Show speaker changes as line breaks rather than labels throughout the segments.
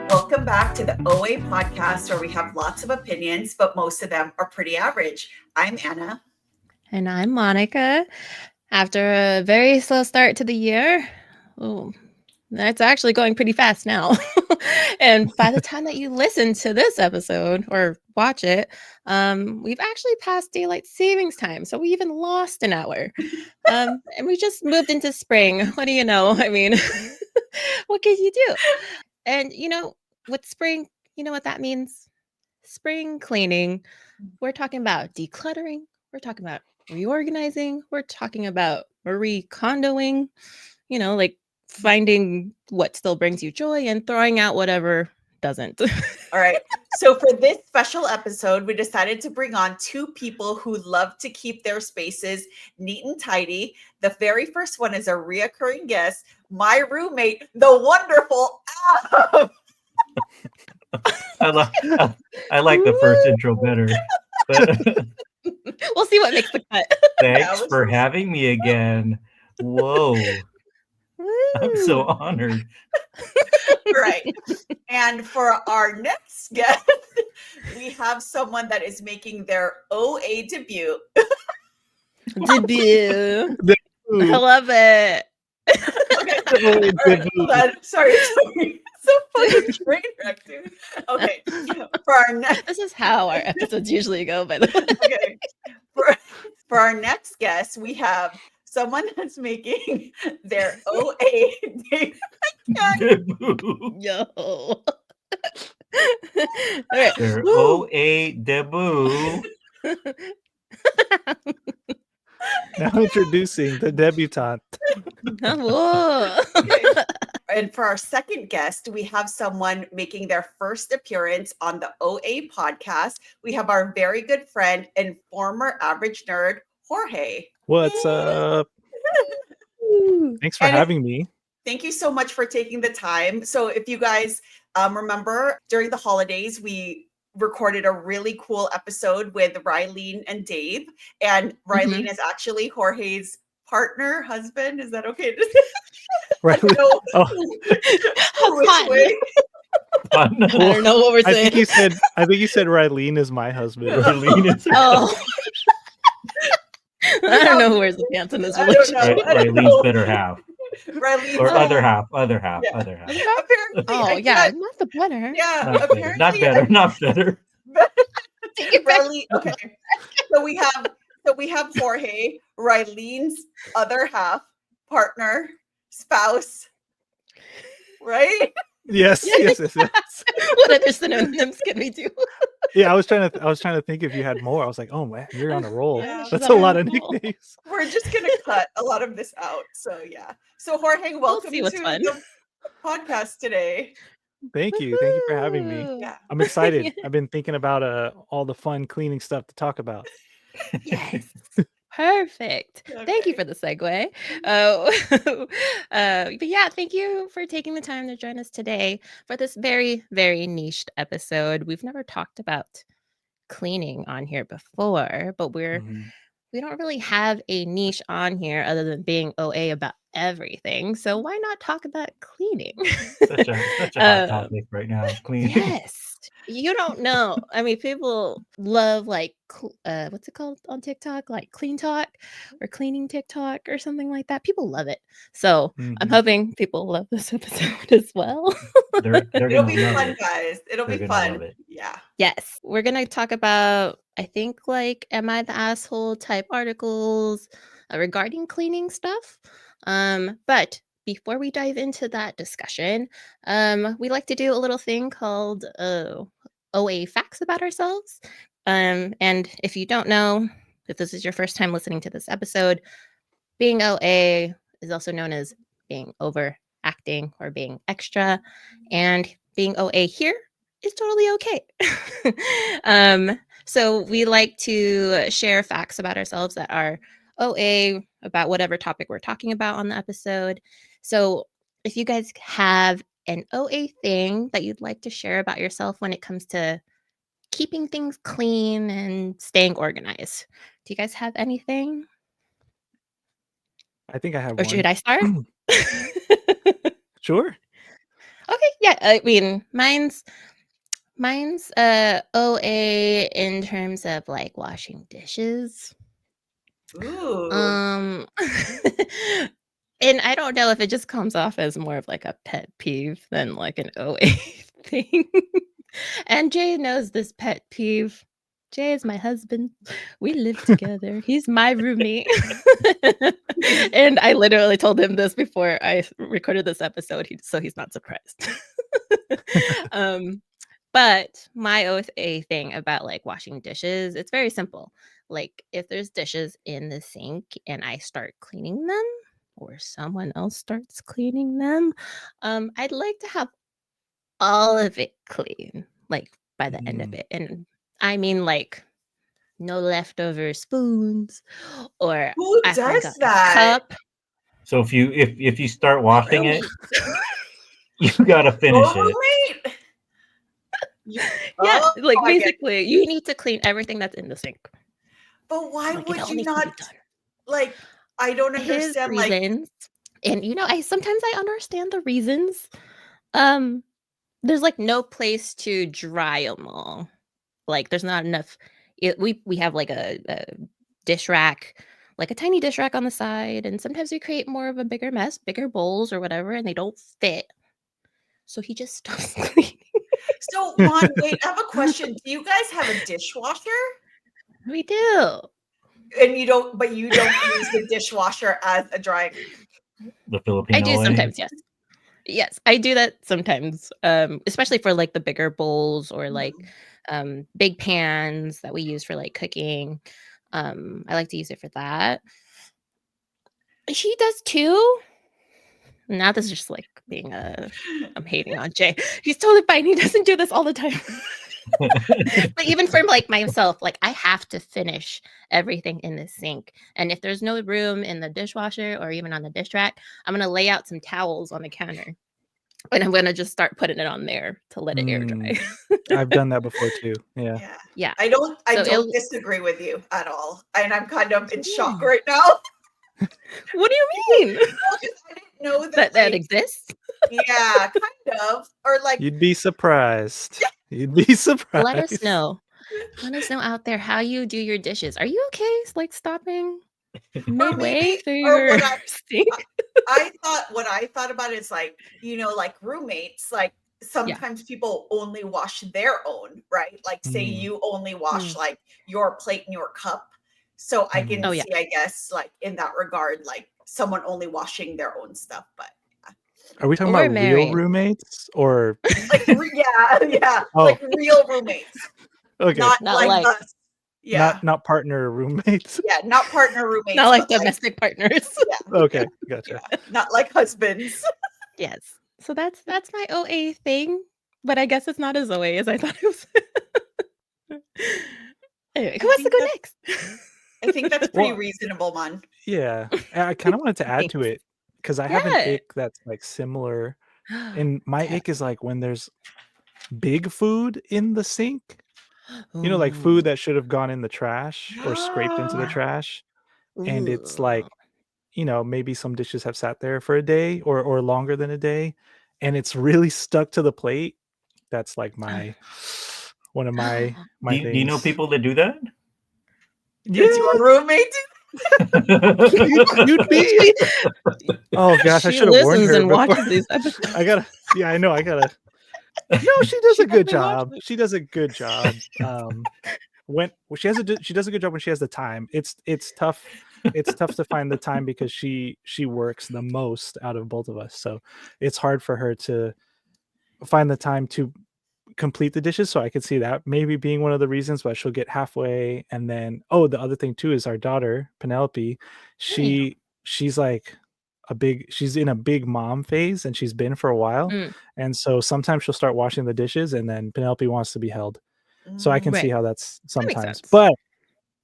Welcome back to the OA podcast, where we have lots of opinions, but most of them are pretty average. I'm Anna.
And I'm Monica. After a very slow start to the year, that's actually going pretty fast now. And by the time that you listen to this episode or watch it, we've actually passed daylight savings time. So we even lost an hour. And we just moved into spring. What do you know? I mean, what can you do? And with spring, you know what that means? Spring cleaning. We're talking about decluttering. We're talking about reorganizing. We're talking about Marie Kondoing, like finding what still brings you joy and throwing out whatever doesn't.
All right. So for this special episode, we decided to bring on two people who love to keep their spaces neat and tidy. The very first one is a reoccurring guest, my roommate, the wonderful Adam.
I like the first intro better. But
we'll see what makes the cut.
Thanks for having me again. Whoa. I'm so honored.
Right. And for our next guest, we have someone that is making their OA debut.
Debut. I love it.
Okay. Right, hold on. Sorry. It's a fucking train wreck, dude. Okay. For our next,
this is how our episodes usually go, by the way.
Okay. For our next guest, we have someone that's making their OA
debut.
Yo.
Right. Their OA debut.
Now introducing the debutante.
Whoa.
Okay. And for our second guest, we have someone making their first appearance on the OA podcast. We have our very good friend and former average nerd, Jorge.
What's up? Thanks for having me.
Thank you so much for taking the time. So if you guys remember, during the holidays, we recorded a really cool episode with Rylene and Dave. And Rylene is actually Jorge's partner, husband. Is that okay to say?
Right.
Which way?
I don't know what we're saying.
I think you said Rylene is my husband.
Rylene is
I don't know who wears the pants in this relationship.
Rylene's better half.
Rylene's
or other half.
Yeah.
Other half.
Apparently,
not the better.
Yeah,
not better. Not better.
Rylene, okay. So we have Jorge, Rylene's other half, partner, spouse, right?
Yes.
What other synonyms can we do?
Yeah, I was trying to think if you had more. I was like, oh man, you're on a roll.
Yeah.
That's a lot of nicknames.
We're just gonna cut a lot of this out. So yeah. So Jorge, welcome to the podcast today.
Thank you for having me.
Yeah.
I'm excited. I've been thinking about all the fun cleaning stuff to talk about.
Yes. Perfect.
Okay.
Thank you for the segue. But yeah, thank you for taking the time to join us today for this very, very niched episode. We've never talked about cleaning on here before, but we don't really have a niche on here other than being OA about everything. So why not talk about cleaning?
Such a hot topic right now. Cleaning.
Yes. You don't know. I mean, people love what's it called on TikTok? Like clean talk or cleaning TikTok or something like that. People love it. So I'm hoping people love this episode as well.
It'll be fun, guys. It'll be fun. Yeah.
Yes. We're going to talk about, I think, am I the asshole type articles regarding cleaning stuff. But before we dive into that discussion, we like to do a little thing called OA facts about ourselves. And if you don't know, if this is your first time listening to this episode, being OA is also known as being overacting or being extra. And being OA here is totally okay. So we like to share facts about ourselves that are OA about whatever topic we're talking about on the episode. So if you guys have an OA thing that you'd like to share about yourself when it comes to keeping things clean and staying organized, do you guys have anything?
I think I have
Or
one.
should I start?
Sure.
Okay, yeah. I mean, mine's OA in terms of like washing dishes.
Ooh.
And I don't know if it just comes off as more of like a pet peeve than like an OA thing. And Jay knows this pet peeve. Jay is my husband. We live together. He's my roommate. And I literally told him this before I recorded this episode, so he's not surprised. But my OA thing about like washing dishes, it's very simple. Like if there's dishes in the sink and I start cleaning them or someone else starts cleaning them, I'd like to have all of it clean, like by the end of it. And I mean like no leftover spoons or
Who
I
does
forgot a
that?
cup.
So if you start washing it,
Roommates.
you gotta finish
Your
it.
roommate?
Yeah,
Oh,
like
I get it.
basically you need to clean everything that's in the sink.
But why
Like it
would
all
you
needs to be
not,
done.
like, I don't
His
understand, like,
reasons, and I sometimes I understand the reasons. There's like no place to dry them all. Like there's not enough. We have like a dish rack, like a tiny dish rack on the side, and sometimes we create more of a bigger mess, bigger bowls or whatever, and they don't fit. So he just stops cleaning.
so Mon, wait, I have a question. Do you guys have a dishwasher?
We do.
And you don't use the dishwasher as a drying.
The
I
Filipino
do
way.
sometimes, yes. Yes, I do that sometimes, especially for like the bigger bowls or like big pans that we use for like cooking. I like to use it for that. She does too. Now this is just like being I'm hating on Jay. He's totally fine. He doesn't do this all the time. But even for like myself, like I have to finish everything in the sink. And if there's no room in the dishwasher or even on the dish rack, I'm gonna lay out some towels on the counter. And I'm gonna just start putting it on there to let it air dry.
I've done that before too. Yeah.
Yeah.
I don't
So
disagree with you at all. And I'm kind of in shock
Yeah.
right now.
What do you mean?
Because I didn't know that
That exists?
yeah, kind of. Or like
You'd be surprised. You'd be surprised.
Let us know. Let us know out there how you do your dishes. Are you okay? Like stopping midway through your sink?
what I thought about is like, like roommates, like sometimes people only wash their own, right? Like say you only wash like your plate and your cup. So I can see, I guess, like in that regard, like someone only washing their own stuff. But
are we talking about real roommates or
like like real roommates?
Okay,
not like us. Yeah,
not partner roommates.
Yeah, not partner roommates.
Not like domestic partners.
Yeah. Okay, gotcha.
Yeah, not like husbands.
Yes. So that's my OA thing, but I guess it's not as OA as I thought it was. Anyway, who wants to go next?
I think that's pretty reasonable, Mon.
Yeah, I kind of wanted to add to it because I have an ick that's like similar, and my ick is like when there's big food in the sink. You know, like food that should have gone in the trash or scraped into the trash, and it's like, maybe some dishes have sat there for a day or longer than a day, and it's really stuck to the plate. That's like one of my things.
Do you know people that do that?
Yeah.
It's your roommate.
You'd be. Oh gosh, I should have warned her.
And watches these episodes.
I gotta. No, she does a good job. She does a good job. She does a good job when she has the time. It's tough. It's tough to find the time because she works the most out of both of us. So it's hard for her to find the time to complete the dishes. So I could see that maybe being one of the reasons, but she'll get halfway. And then, the other thing too is our daughter, Penelope, she's like she's in a big mom phase and she's been for a while. And so sometimes she'll start washing the dishes and then Penelope wants to be held. So I can see how that's sometimes, but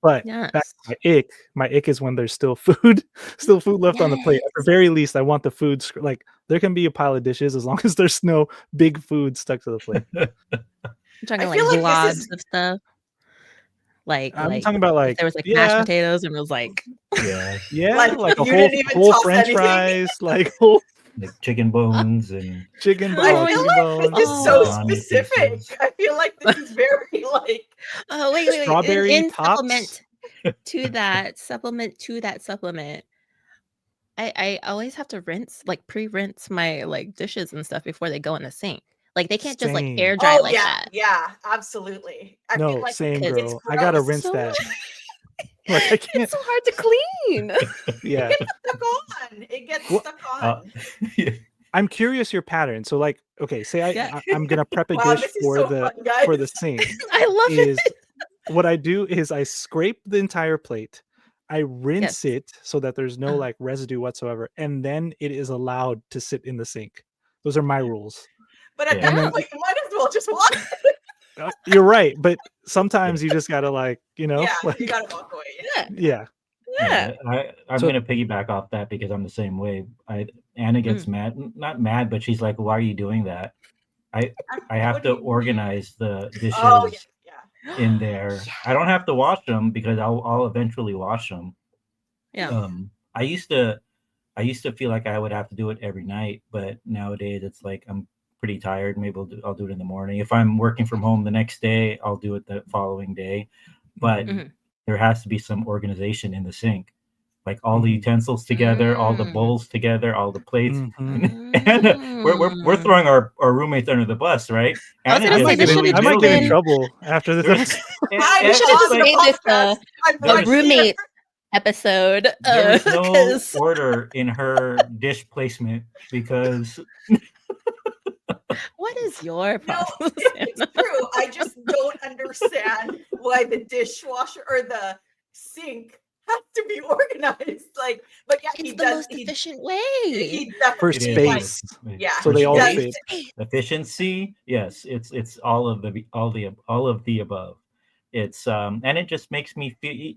back to my ick is when there's still food left on the plate. At the very least, I want the food, like there can be a pile of dishes as long as there's no big food stuck to the plate.
I'm talking like globs of stuff.
I'm talking about like
there was like mashed potatoes and it was like
Yeah,
like a
you didn't even
whole
toss
French
anything.
fries, like whole
like chicken bones and
chicken
I
bones.
feel
chicken
like
bones.
this is so
salami
specific.
pieces.
I feel like this is very like
oh wait.
Strawberry
In
tops.
supplement to that supplement. I always have to pre-rinse my like dishes and stuff before they go in the sink. Like they can't just like
Same.
air dry like
yeah,
that.
yeah, absolutely. I feel
No,
like
same
it's
girl. I gotta
gross.
rinse
So
that. Like I can't.
It's so hard to clean.
Yeah.
It gets stuck on. It gets
Well,
stuck on.
I'm curious your pattern. So like, okay, say
Yeah.
I'm gonna prep a
Wow,
dish
this is
for
so
the
fun, guys.
for the sink.
I love
Is
it.
what I do is I scrape the entire plate. I rinse
Yes.
it so that there's no like residue whatsoever, and then it is allowed to sit in the sink. Those are my rules.
But at
Yeah.
that
And
point, you might as well just wash it.
You're right, but sometimes you just gotta like,
Yeah,
like,
you gotta walk away.
Yeah.
yeah.
I'm
So-
gonna piggyback off that because I'm the same way. Anna gets mad, not mad, but she's like, "Why are you doing that?" I have
What
to
do you mean?
organize the dishes
Oh yeah.
in there. I don't have to wash them because I'll eventually wash them.
Yeah.
I used to feel like I would have to do it every night, but nowadays it's like I'm pretty tired. Maybe I'll do it in the morning. If I'm working from home the next day, I'll do it the following day. But there has to be some organization in the sink, like all the utensils together, all the bowls together, all the plates. And we're throwing our roommates under the bus, right?
I was gonna
Anna
say,
gets
this
really
should have
I might get in
middle-aged.
trouble after this episode.
We should have just made this a
There's-
roommate episode.
There was no
'cause-
order in her dish placement because
What is your
No,
problem?
it's
Santa?
true. I just don't understand why the dishwasher or the sink has to be organized. Like, but yeah,
It's
he
the
does.
most
He,
efficient way.
he
For
definitely
It
like,
is.
space.
yeah.
So they
he
all
does.
fit.
Efficiency, yes, it's all of the above. It's and it just makes me feel.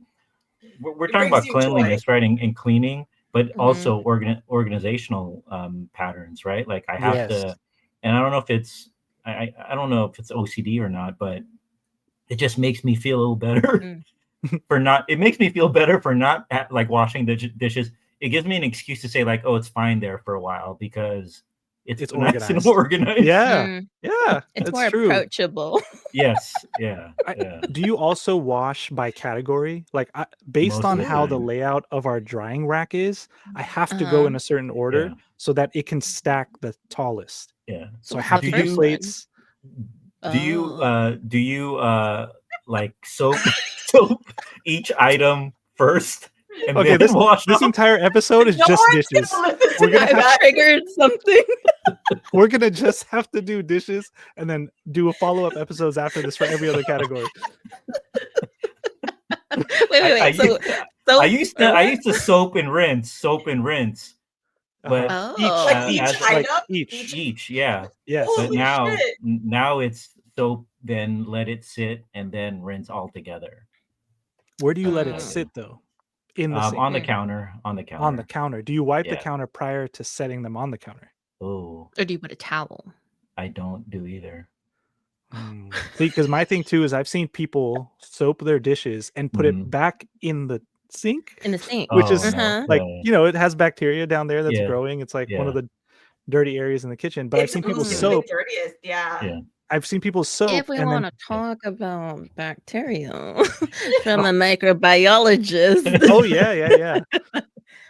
We're
It
talking
brings
about
you
cleanliness, right, and cleaning, but
Mhm.
also organizational patterns, right? Like I have
Yes.
to, and I don't know if it's I don't know if it's OCD or not, but it just makes me feel a little better for not. It makes me feel better for not like washing the dishes. It gives me an excuse to say like, oh, it's fine there for a while because it's nice and
organized.
organized.
Yeah. Yeah.
It's
That's
more
true.
approachable.
Yes. Yeah. Yeah.
Do you also wash by category? Like based
Most
on
of the
how the
time.
layout of our drying rack is, I have to go in a certain order
Yeah.
so that it can stack the tallest.
Yeah.
So I
what's
have
the
to do
first
plates.
Do you like soap each item first and
Okay,
then wash
this
them?
entire episode is
No
just
one's
dishes.
gonna listen to
We're gonna
that.
I've triggered something.
We're gonna just have to do dishes and then do a follow-up episodes after this for every other category.
Wait.
I used to soap and rinse, but
Like each
as
item?
each, yeah.
Yes.
But
Holy
now
shit.
it's soap, then let it sit, and then rinse all together.
Where do you let it
Oh.
sit though? In the sink.
On the counter.
On the counter. Do you wipe the
Yeah.
counter prior to setting them on the counter?
Oh,
Or do you put a towel?
I don't do either.
See, because my thing too is I've seen people soap their dishes and put it back in the sink,
In the sink.
which is
no.
like
Yeah.
it has bacteria down there that's
Yeah.
growing. It's like one
Yeah.
of the dirty areas in the kitchen. But I've
It's
seen people
oozy,
soap.
the dirtiest. Yeah.
Yeah.
I've seen people soap.
If we
and
want
then,
to talk about bacteria from a microbiologist.
oh yeah.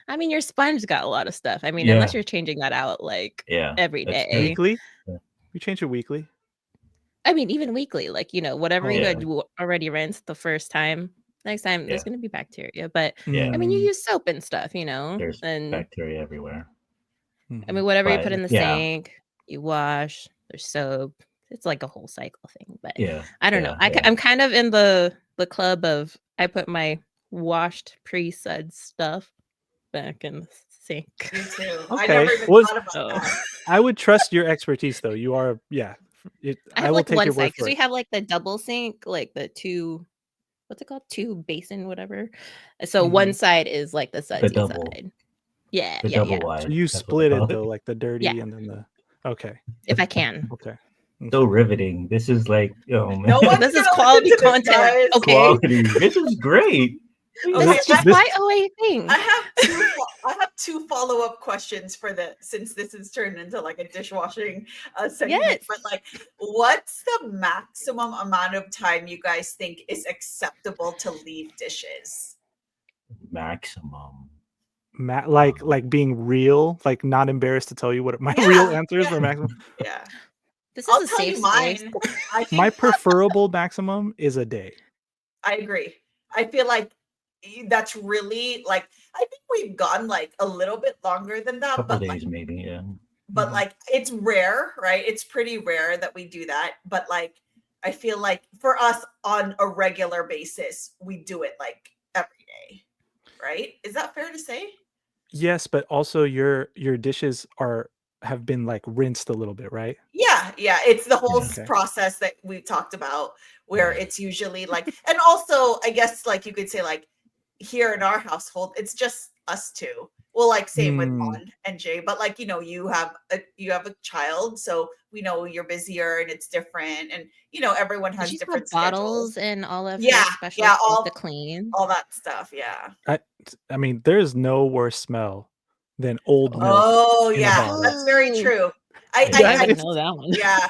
I mean, your sponge got a lot of stuff. I mean,
Yeah.
unless you're changing that out like
Yeah.
every
that's
day.
true.
Weekly.
Yeah.
You change it weekly.
I mean, even weekly, like, whatever you
Yeah.
had already rinsed the first time, next time there's
Yeah.
going to be bacteria. But
Yeah.
I mean, you use soap and stuff,
There's
and
bacteria everywhere.
I mean, whatever you
But,
put in the
yeah.
sink, you wash, there's soap. It's like a whole cycle thing. But
Yeah.
I don't know. I'm kind of in the club of I put my washed pre-sud stuff back in the sink.
Me too. I
Okay.
never even
Well,
thought about that.
I would trust your expertise though. You are, yeah.
I
I
have
will
like
take
one
your
side
word
because
for
we
it.
have like the double sink, like the two, what's it called? Two basin, whatever. So one side is like the sudsy
double.
side. Yeah.
Double wide.
So you
that's what they
split
call
it though, like the dirty
Yeah.
and then the okay.
If I can.
Okay.
So riveting. This is like, oh man,
No one's
This is
gonna
quality
listen to this,
content.
guys.
Okay.
quality. This is great.
Okay,
This is just
I-
my OA thing.
I have two follow-up questions for since this has turned into like a dishwashing segment.
Yes.
But like, what's the maximum amount of time you guys think is acceptable to leave dishes?
Maximum.
Like being real, like not embarrassed to tell you what my real answer is for maximum.
Yeah,
This
I'll
is a
tell
safe
you
space.
mine. I think
My preferable maximum is a day.
I agree. I feel like that's really like I think we've gone like a little bit longer than that,
Couple
but
days
like,
maybe, yeah.
but like it's rare, right? It's pretty rare that we do that. But like I feel like for us on a regular basis, we do it like every day, right? Is that fair to say?
Yes, but also your dishes have been like rinsed a little bit, right?
Yeah, it's the whole
Yeah.
Okay.
process that we talked about where it's usually like, and also I guess like you could say like here in our household, it's just us two. Well, like same with Mon and Jay, but like you have a child, so we know you're busier and it's different, and everyone has
She
different
have bottles
schedules.
and all of
Yeah,
her special
yeah,
stuff to clean.
all that stuff. Yeah.
I mean, there's no worse smell than old milk.
Oh
in a
yeah,
bottle.
that's very
Oh.
true.
I
That
didn't
is-
know that one.
Yeah.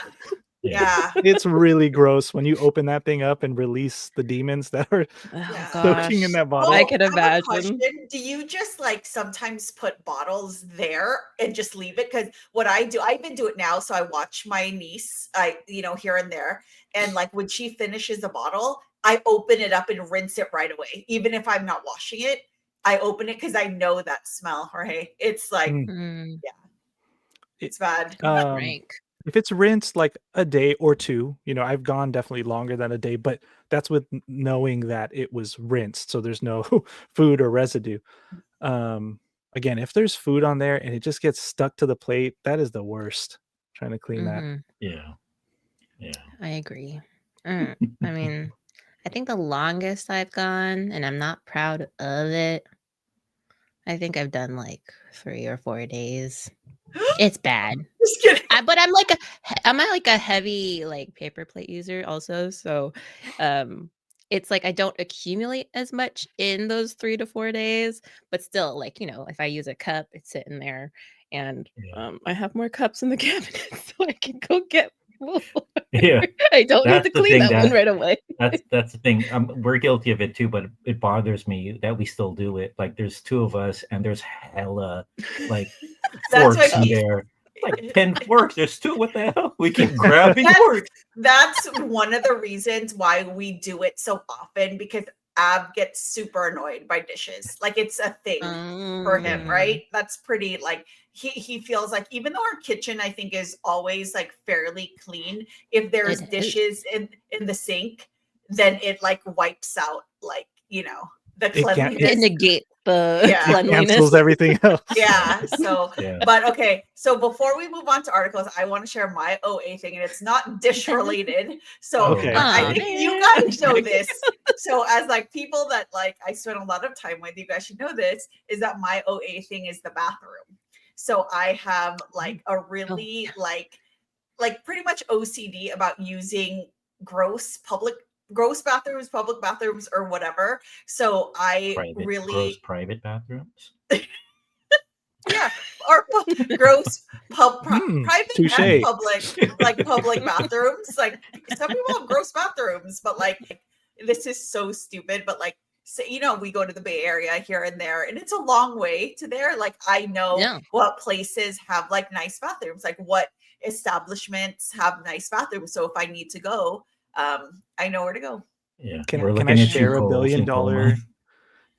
Yeah.
It's really gross when you open that thing up and release the demons that are
Yeah.
soaking in
Gosh.
that bottle.
I can
have a
imagine.
question. Do you just like sometimes put bottles there and just leave it? Because what I do, I even do it now. So I watch my niece, here and there. And like when she finishes a bottle, I open it up and rinse it right away. Even if I'm not washing it, I open it because I know that smell, Jorge. It's like,
Mm,
it's bad.
Frank.
If it's rinsed like a day or two, I've gone definitely longer than a day, but that's with knowing that it was rinsed, so there's no food or residue. Again, if there's food on there and it just gets stuck to the plate, that is the worst. Trying to clean that.
Mhm.
Yeah.
I agree. I mean, I think the longest I've gone, and I'm not proud of it, I think I've done like 3 or 4 days. It's bad.
Just kidding.
But I'm like a heavy like paper plate user also, so it's like I don't accumulate as much in those 3 to 4 days, but still like, if I use a cup, it's sitting there, and I have more cups in the cabinet so I can go get more.
Yeah.
I don't need
That's
to
the
clean
thing
that one right away.
That's the thing. We're guilty of it too, but it bothers me that we still do it. Like there's 2 of us and there's hella like
That's
forks
what
in there. Like 10 forks. There's 2. What the hell? We keep grabbing forks.
That's one of the reasons why we do it so often, because Ab gets super annoyed by dishes. Like it's a thing for him, right? That's pretty like he feels like even though our kitchen I think is always like fairly clean, if there's dishes in the sink, then it like wipes out like the cleanliness.
It negates the
It
cleanliness.
cancels everything else.
Yeah. So,
Yeah.
but okay. So before we move on to articles, I want to share my OA thing, and it's not dish related. So
Okay.
but I
Aw,
think you guys know this. So as like people that like I spend a lot of time with, you guys should know this, is that my OA thing is the bathroom. So I have like a really like pretty much OCD about using gross bathrooms, public bathrooms, or whatever. So I
Gross private bathrooms.
yeah, or gross private
touche.
and public bathrooms. Like some people have gross bathrooms, but like this is so stupid. But like, we go to the Bay Area here and there, and it's a long way to there. Like I know what places have like nice bathrooms, like what establishments have nice bathrooms. So if I need to go, I know where to go.
Yeah.
Can I share $1 billion?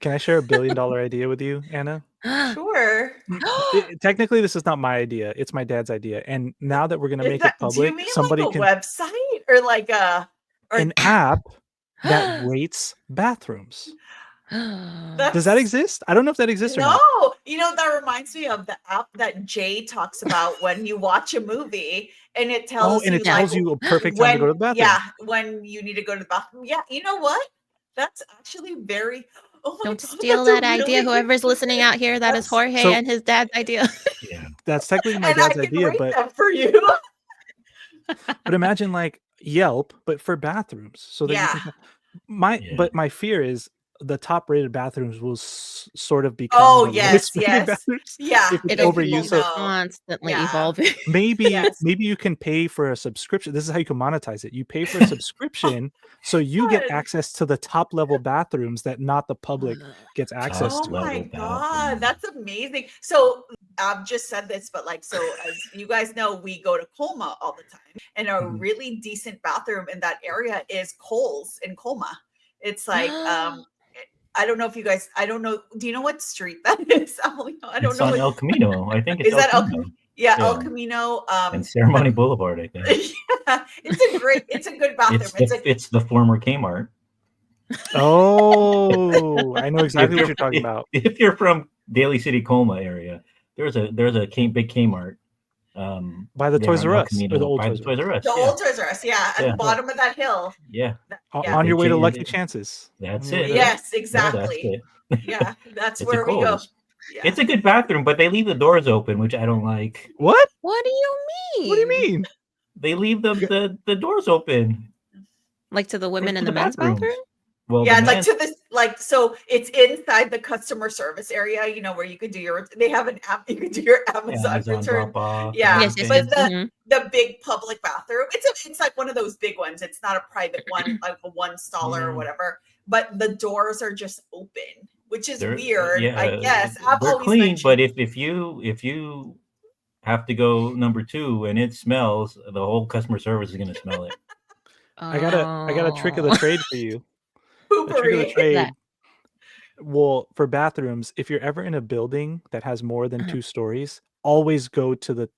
Can I share $1 billion idea with you, Anna?
Sure.
Technically, this is not my idea. It's my dad's idea. And now that we're going to make it public,
do you mean
somebody
like a
can
website or like
an app that rates bathrooms. Does that exist? I don't know if that exists or not.
No, that reminds me of the app that Jay talks about when you watch a movie and it tells
you a perfect time to go to the bathroom.
Yeah, when you need to go to the bathroom. Yeah, you know what? That's actually very. Oh my
Don't
God,
steal that idea. Whoever's listening out here, that is Jorge and his dad's idea.
Yeah,
that's technically my
and
dad's
I can
idea,
rate
but
them for you.
But imagine like Yelp, but for bathrooms, so that you
Yeah.
can.
Yeah.
But my fear is the top-rated bathrooms will sort of become
Oh,
the
yes,
lowest-rated
yes.
bathrooms
Yeah.
if it's
It'll
If people
be
overused. So
know.
constantly
Yeah.
evolving.
maybe
Yes.
maybe you can pay for a subscription. This is how you can monetize it. You pay for a subscription, so you get
God.
access to the top-level bathrooms that not the public gets access
Oh
to.
my
level
God,
bathroom.
that's amazing. So I've just said this, but like, so as you guys know, we go to Colma all the time, and a
Mhm.
really decent bathroom in that area is Coles in Colma. It's like, I don't know if you guys, I don't know. Do you know what street that is? I don't
It's
know.
on
What,
El Camino. I think it's
is
El
that El
Camino.
Camino? Yeah, El
Yeah.
Camino.
And Ceremony Boulevard, I think.
Yeah, it's a good bathroom.
It's the former Kmart.
Oh, I know exactly what you're talking about.
If you're from Daly City, Colma area, there's a big Kmart.
By the
there
Toys
on
R
El
Us, or
Camino,
the old
by the
Toys R Us.
Toys R Us.
the
Yeah.
old Toys R Us, yeah, at
Yeah.
the bottom of that hill.
Yeah.
Yeah.
On your way to
They-
Lucky Chances.
That's
On your way
it.
to-
Yes,
Yeah, that's
exactly.
it.
Yeah, that's
It's a
where we go.
Kohl's.
Yeah.
It's a good bathroom, but they leave the doors open, which I don't like.
What?
What do you mean?
What do you mean?
They leave the doors open.
Like to the women
to
in
the
the men's
bathrooms.
bathroom?
Well,
Yeah,
the
like
men's-
to this, like, so it's inside the customer service area, you know, where you could do your, they have an app, you could do your Amazon
Amazon
return.
drop off.
Yeah,
Yes, yes,
but
yes. Mhm.
the big public bathroom, it's like one of those big ones. It's not a private one, like a one staller or whatever, but the doors are just open, which is weird, I guess. I've
they're
always
clean,
mentioned,
but if you have to go number 2 and it smells, the whole customer service is going to smell it.
I got a trick of the trade for you. The trick of the
poopery.
trade. Well, for bathrooms, if you're ever in a building that has more than 2 stories, always go to the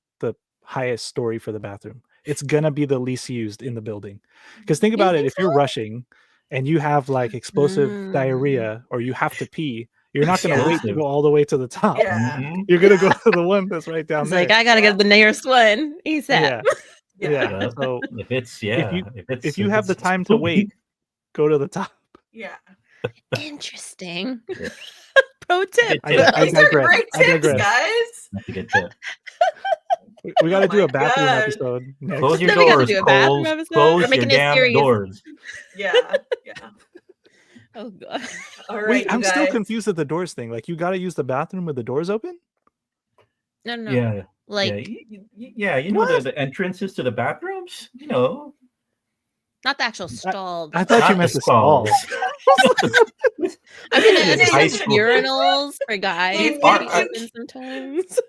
highest story for the bathroom. It's gonna be the least used in the building. Because think about it, if you're rushing and you have like explosive diarrhea or you have to pee, you're not gonna wait to
Explosive.
go all the way to the top.
Yeah.
Mhm.
You're gonna go to the one that's right down
It's
there.
like, I gotta get the nearest one ASAP.
Yeah.
Yeah.
Yeah. So
If it's
if you have the time to wait, go to the top.
Yeah.
Interesting.
Yeah.
Pro tip.
I
These are
digress.
great
I
tips,
digress.
guys.
That's a good tip.
We got to
Oh
do
my
a bathroom
God.
episode next.
Close your
Then we got to
doors,
do a bathroom
Coles.
episode.
Close
We're
your
making it
damn
serious.
doors.
Yeah. Yeah.
Oh god.
All right.
Wait,
you
I'm still
guys.
confused at the doors thing. Like, you got to use the bathroom with the doors open?
No.
Yeah.
Like
You know the entrances to the bathrooms? You know.
not the actual stall.
I thought
Not
you meant
the
the stall.
I mean,
In
it's
high
just
school.
urinals for guys.
Dude,
Maybe
our-
open sometimes.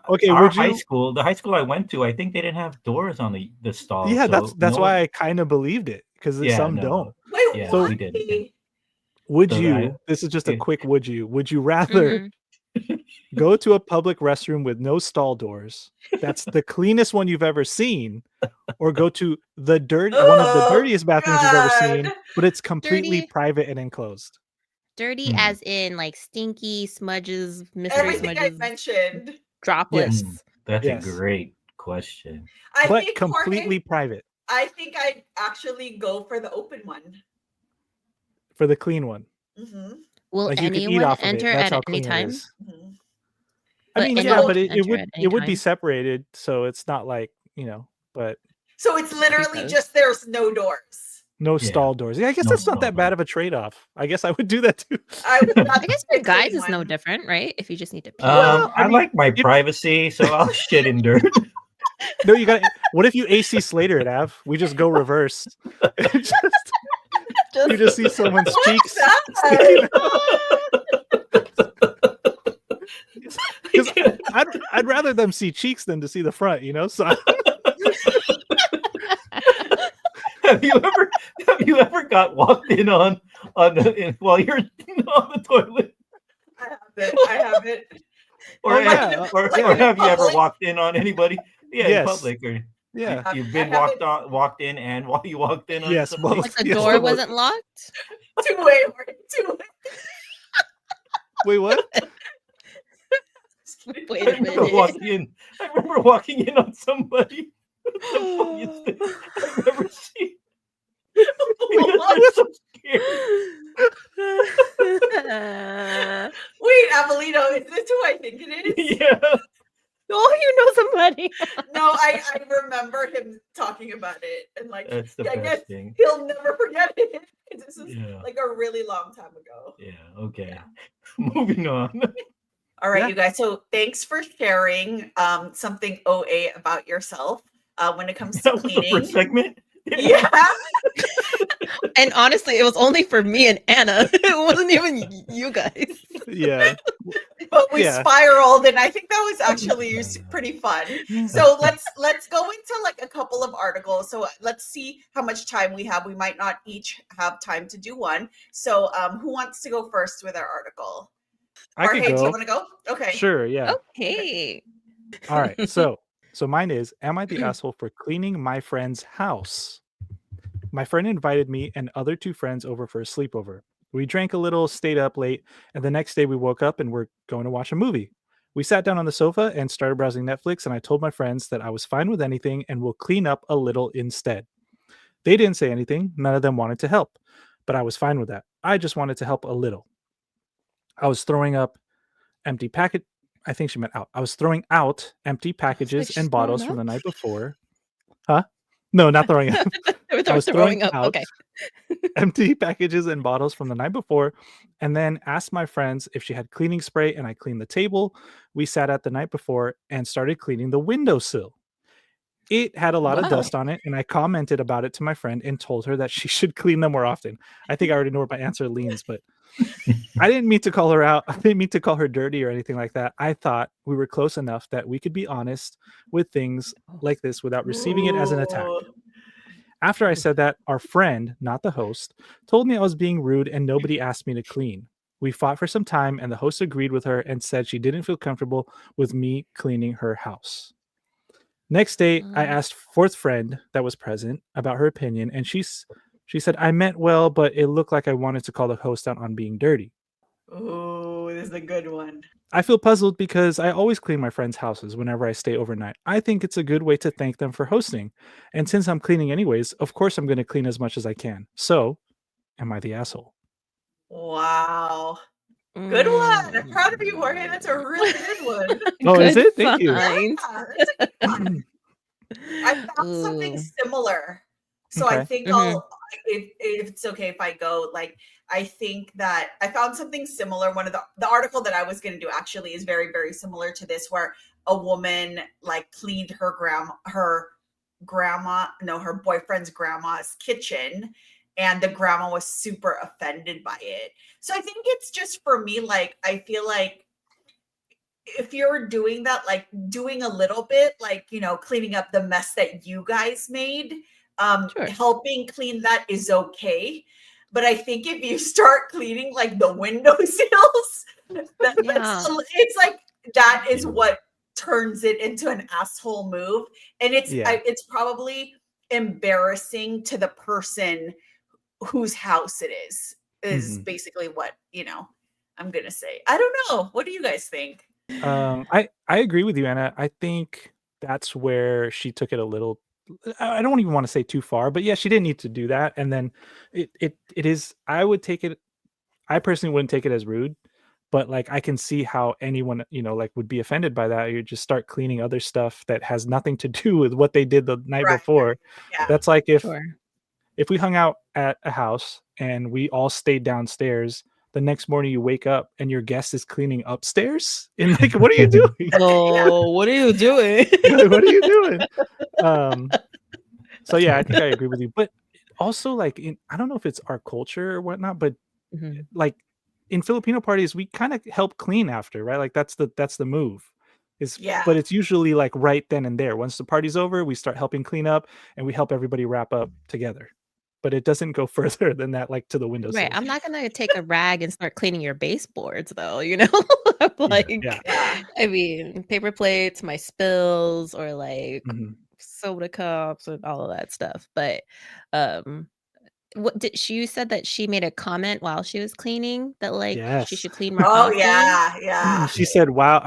Okay,
our
would
high
you-
school, the high school I went to, I think they didn't have doors on the stalls.
Yeah,
so
that's
no-
why I kind of believed it, because
Yeah,
some
no.
don't.
Wait,
Yeah,
what?
we did.
Would
So
you, this is just a
yeah.
quick would you rather
Mhm.
go to a public restroom with no stall doors, that's the cleanest one you've ever seen, or go to the one of the
Oh,
dirtiest bathrooms you've ever seen,
God.
but it's completely
Dirty.
private and enclosed?
Dirty as in like stinky smudges, mystery
Everything I
smudges,
mentioned.
droplets.
That's
Yes.
a great question.
I
But
think
completely
Jorge,
private
I think I'd actually go for the open one.
for the clean one.
Mm-hmm.
Will
Like, you can eat
anyone
off of it.
enter
That's
at
how
any
clean it
time?
is.
Mm-hmm.
I
But
mean,
anyone
yeah,
can
but it
enter
would
at any
it would be
time?
separated, so it's not like, but
So it's literally
Because-
just there's no doors.
no
Yeah.
stall doors. Yeah, I guess
No
that's not
stall
that bad
doors.
of a trade-off. I guess I would do that too.
I would not
I guess for
pick
guys
clean
it's no
one.
different, right? If you just need to pee.
Well, I
I
mean,
like my privacy, so I'll shit in dirt.
No, you got. What if you AC Slater it, Av? We just go reverse. You just see someone's cheeks.
That-
'Cause I'd rather them see cheeks than to see the front, So
have you ever got walked in on while you're on the toilet?
I have it.
Or,
Oh, yeah.
or
Like in
have you ever
public?
walked in on anybody? Yeah,
Yes.
in public. Or
yeah,
you've
I
been
haven't-
walked in and while you walked in on
Yes,
somebody?
both.
Like the
Yes,
door
both.
wasn't locked.
Two-way.
Wait, what?
Wait a
I remember
minute.
walking in on somebody. The funniest thing I've ever seen. Because I'm so scared.
Wait, Avelino, is this who I think it is?
Yeah.
Oh, you know some funny.
No, I remember him talking about it, and like,
That's the
I guess
best thing.
he'll never forget it. This is
Yeah.
like a really long time ago.
Yeah. Okay.
Yeah.
Moving on.
All right,
Yeah.
you guys. So thanks for sharing something OA about yourself when it comes to
That was the
cleaning.
first segment.
Yeah.
And honestly, it was only for me and Anna. It wasn't even you guys.
Yeah.
But we
Yeah.
spiraled, and I think that was actually pretty fun. So let's go into like a couple of articles. So let's see how much time we have. We might not each have time to do one. So who wants to go first with our article?
I could
Jorge, do you
go.
want to go? Okay.
Sure. Yeah.
Okay.
All right. So mine is, am I the asshole for cleaning my friend's house? My friend invited me and other two friends over for a sleepover. We drank a little, stayed up late, and the next day we woke up and were going to watch a movie. We sat down on the sofa and started browsing Netflix, and I told my friends that I was fine with anything and will clean up a little instead. They didn't say anything. None of them wanted to help, but I was fine with that. I just wanted to help a little. I was throwing up empty packet. I think she meant out. I was throwing out empty packages
she's
and bottles
throwing
from the
up?
night before. Huh? No, not throwing up. I was throwing
up.
out
Okay.
empty packages and bottles from the night before, and then asked my friends if she had cleaning spray, and I cleaned the table we sat at the night before and started cleaning the windowsill. It had a lot of
Wow.
dust on it, and I commented about it to my friend and told her that she should clean them more often. I think I already know where my answer leans, but I didn't mean to call her out. I didn't mean to call her dirty or anything like that. I thought we were close enough that we could be honest with things like this without receiving it as an attack.
Ooh.
After I said that, our friend, not the host, told me I was being rude and nobody asked me to clean. We fought for some time, and the host agreed with her and said she didn't feel comfortable with me cleaning her house. Next day, I asked fourth friend that was present about her opinion, and she said I meant well, but it looked like I wanted to call the host out on being dirty.
Ooh, this is a good one.
I feel puzzled because I always clean my friends' houses whenever I stay overnight. I think it's a good way to thank them for hosting. And since I'm cleaning anyways, of course I'm going to clean as much as I can. So, am I the asshole?
Wow. Good one. I'm proud of you, Jorge. That's a really good one.
Oh, is
Good
it? Thank you.
find.
Yeah, that's a good one. I found something
Ooh.
similar. So I
Okay.
think I'll, if it's okay if I go, like, I think that I found something similar. One of the article that I was going to do actually is very, very similar to this, where a woman like cleaned her boyfriend's grandma's kitchen, and the grandma was super offended by it. So I think it's just, for me, like, I feel like if you're doing that, like doing a little bit, like, you know, cleaning up the mess that you guys made,
Sure.
helping clean that is okay. But I think if you start cleaning like the windowsills,
Yeah.
it's like that is what turns it into an asshole move. And
Yeah.
it's probably embarrassing to the person whose house it is
Mhm.
basically what, you know, I'm gonna say. I don't know. What do you guys think?
I agree with you, Anna. I think that's where she took it a little. I don't even want to say too far, but yeah, she didn't need to do that. And then it is. I would take it. I personally wouldn't take it as rude, but like I can see how anyone, you know, like would be offended by that. You just start cleaning other stuff that has nothing to do with what they did the night
Right.
before.
Yeah.
That's like if
Sure.
we hung out at a house and we all stayed downstairs, the next morning you wake up and your guest is cleaning upstairs, and like, what are you doing?
Oh, what are you doing?
Like, what are you doing? So yeah, I think I agree with you. But also, like, I don't know if it's our culture or whatnot, but
Mhm.
like in Filipino parties, we kind of help clean after, right? Like that's the move.
Yeah.
But it's usually like right then and there. Once the party's over, we start helping clean up and we help everybody wrap up together. But it doesn't go further than that, like to the windowsill.
Right. I'm not gonna take a rag and start cleaning your baseboards, though. You know, like,
Yeah.
Yeah.
I mean, paper plates, my spills, or like
Mhm.
soda cups and all of that stuff. But what did she? You said that she made a comment while she was cleaning that like she
Yes.
should clean more
Oh
often.
yeah.
She said, "Wow."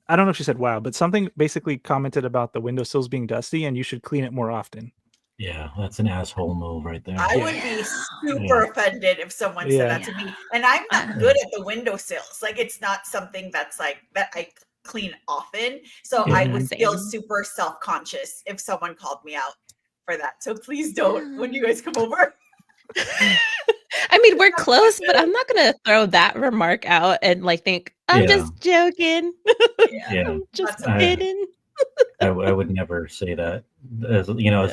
I don't know if she said "wow," but something basically commented about the windowsills being dusty and you should clean it more often.
Yeah, that's an asshole move right there.
I
Yeah.
would be super offended if someone said
Yeah.
that to me. And I'm not good at the windowsills. Like, it's not something that's like that I clean often. So
Yeah.
I would feel
Same.
super self-conscious if someone called me out for that. So please don't when you guys come over.
I mean, we're close, but I'm not gonna throw that remark out and like think I'm
Yeah.
just joking.
Yeah.
I'm just
That's okay.
kidding.
I would never say that. As you know,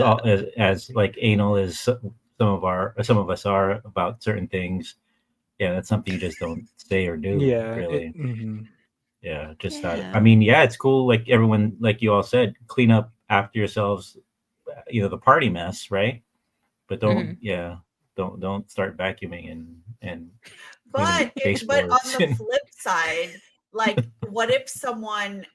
as like anal as some of us are about certain things. Yeah, that's something you just don't say or do.
Yeah.
Really.
Mhm.
Yeah, just that.
Yeah.
I mean, yeah, it's cool. Like everyone, like you all said, clean up after yourselves. You know, the party mess, right? But don't,
Mhm.
don't start vacuuming and cleaning
But on
baseboards.
the flip side, like what if someone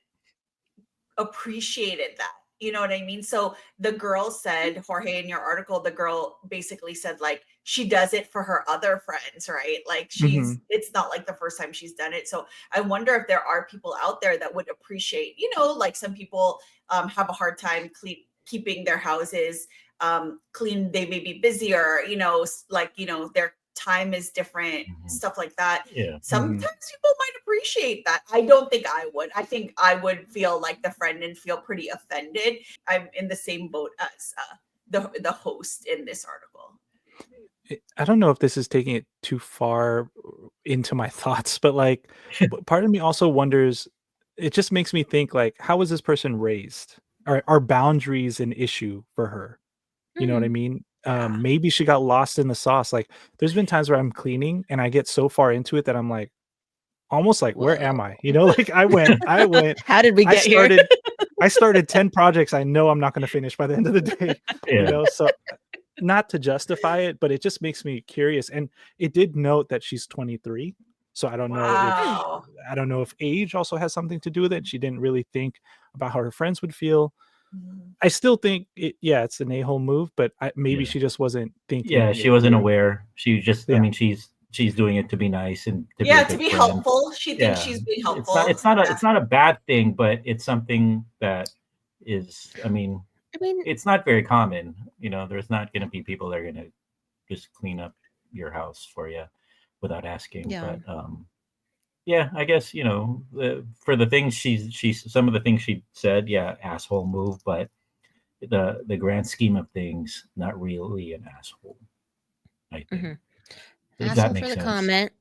appreciated that? You know what I mean? So the girl said, Jorge, in your article, the girl basically said like she does it for her other friends, right? Like
Mhm.
it's not like the first time she's done it. So I wonder if there are people out there that would appreciate, you know, like some people have a hard time keeping their houses clean. They may be busier, you know, like, you know, their time is different,
Mhm.
stuff like that.
Yeah.
Sometimes
Mhm.
people might appreciate that. I don't think I would. I think I would feel like the friend and feel pretty offended. I'm in the same boat as the host in this article.
I don't know if this is taking it too far into my thoughts, but like part of me also wonders, it just makes me think like, how was this person raised? Are boundaries an issue for her? You know what I
Mm.
mean?
Yeah.
Maybe she got lost in the sauce. Like there's been times where I'm cleaning and I get so far into it that I'm like, almost like, where am I? You know,
Whoa.
like I went,
How did we
I
get here?
started 10 projects I know I'm not going to finish by the end of the day, you
Yeah.
know? So not to justify it, but it just makes me curious. And it did note that she's 23. So I don't know
Mm.
if age also has something to do with it. She didn't really think about how her friends would feel.
Mhm.
I still think it's an a-hole move, but maybe
Yeah.
she just wasn't thinking
Yeah, she
it
wasn't
through.
aware. She just, I
Yeah.
mean, she's doing it to be nice and to be a
Yeah, to
good
be
friend.
helpful. She thinks
Yeah.
she's being
It's not
helpful.
it's not a bad thing, but it's something that is, I mean,
I mean,
it's not very common. You know, there's not going to be people that are going to just clean up your house for you without asking.
yeah.
But yeah, I guess, you know, for the things she's some of the things she said, yeah, asshole move, but the grand scheme of things, not really an asshole, I think.
hmm
If that
Asshole for
makes
the
sense.
comment.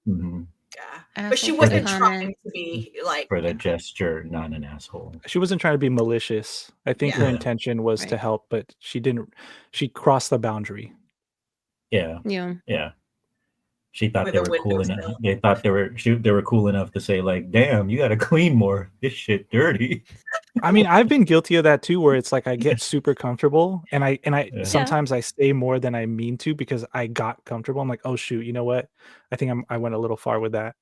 Hmm.
Yeah. But she
Asshole for the
wasn't
comment.
trying to be like,
For the gesture, not an asshole.
She wasn't trying to be malicious. I think her
yeah.
Yeah.
intention was to
Right.
help, but she crossed the boundary.
Yeah.
Yeah.
Yeah. She thought
With
they
a
were cool enough.
windowsill.
They thought they were cool enough to say like, "Damn, you got to clean more. This shit dirty."
I mean, I've been guilty of that too, where it's like I get super comfortable and I
Yeah.
Yeah.
sometimes I stay more than I mean to because I got comfortable. I'm like, oh shoot, you know what? I think I went a little far with that.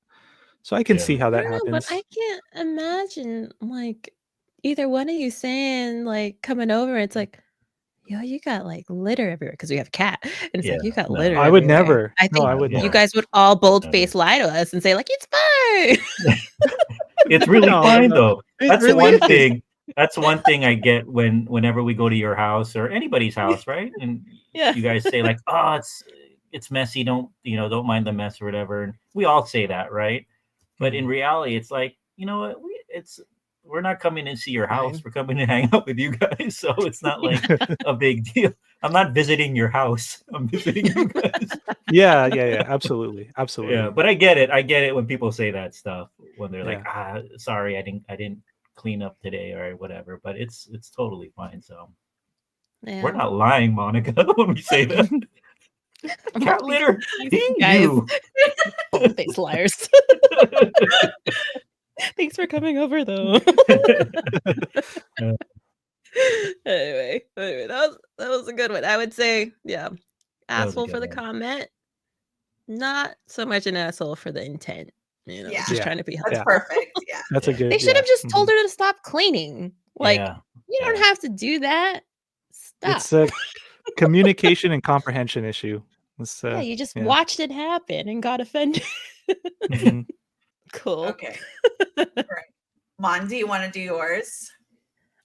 So I can
Yeah.
see how
I
that
don't know, but
happens.
I can't imagine like either one of you saying like coming over. It's like, yo, you got like litter everywhere because we have a cat, and it's
Yeah.
like you got
No.
litter
I would
everywhere.
never.
I
No,
think
I would
you
Yeah.
never.
guys would all
Would
bold
never.
face lie to us and say like it's fine.
It's really
No,
fine
no.
though.
It
That's
really
one
is.
thing. That's one thing I get whenever we go to your house or anybody's house, right? And
Yeah.
you guys say like, "Oh, it's messy. Don't mind the mess or whatever." And we all say that, right? But in reality, it's like, you know what? We're not coming to see your house.
Fine.
We're coming to hang out with you guys. So it's not like a big deal. I'm not visiting your house. I'm visiting you guys.
Yeah, absolutely.
Yeah,
Absolutely.
but I get it. I get it when people say that stuff when they're like,
Yeah.
sorry, I didn't clean up today or whatever. But it's totally fine. So we're
Yeah.
not lying, Monica, when we say that. Cat litter.
These
He
guys,
knew.
bold face liars. Thanks for coming over though. anyway, that was a good one. I would say, yeah,
That was a
asshole for
good
the
one.
comment. Not so much an asshole for the intent. You know,
Yeah.
just
Yeah.
trying to be
That's
helpful.
Yeah.
perfect. Yeah.
That's
Yeah.
a good.
They should have just told
Mhm.
her to stop cleaning. Like,
Yeah.
you don't
Yeah.
have to do that. Stop.
It's a communication and comprehension issue. It's
Yeah, you just
yeah.
watched it happen and got offended.
Mhm.
Cool.
Okay. All right. Mon, do you want to do yours?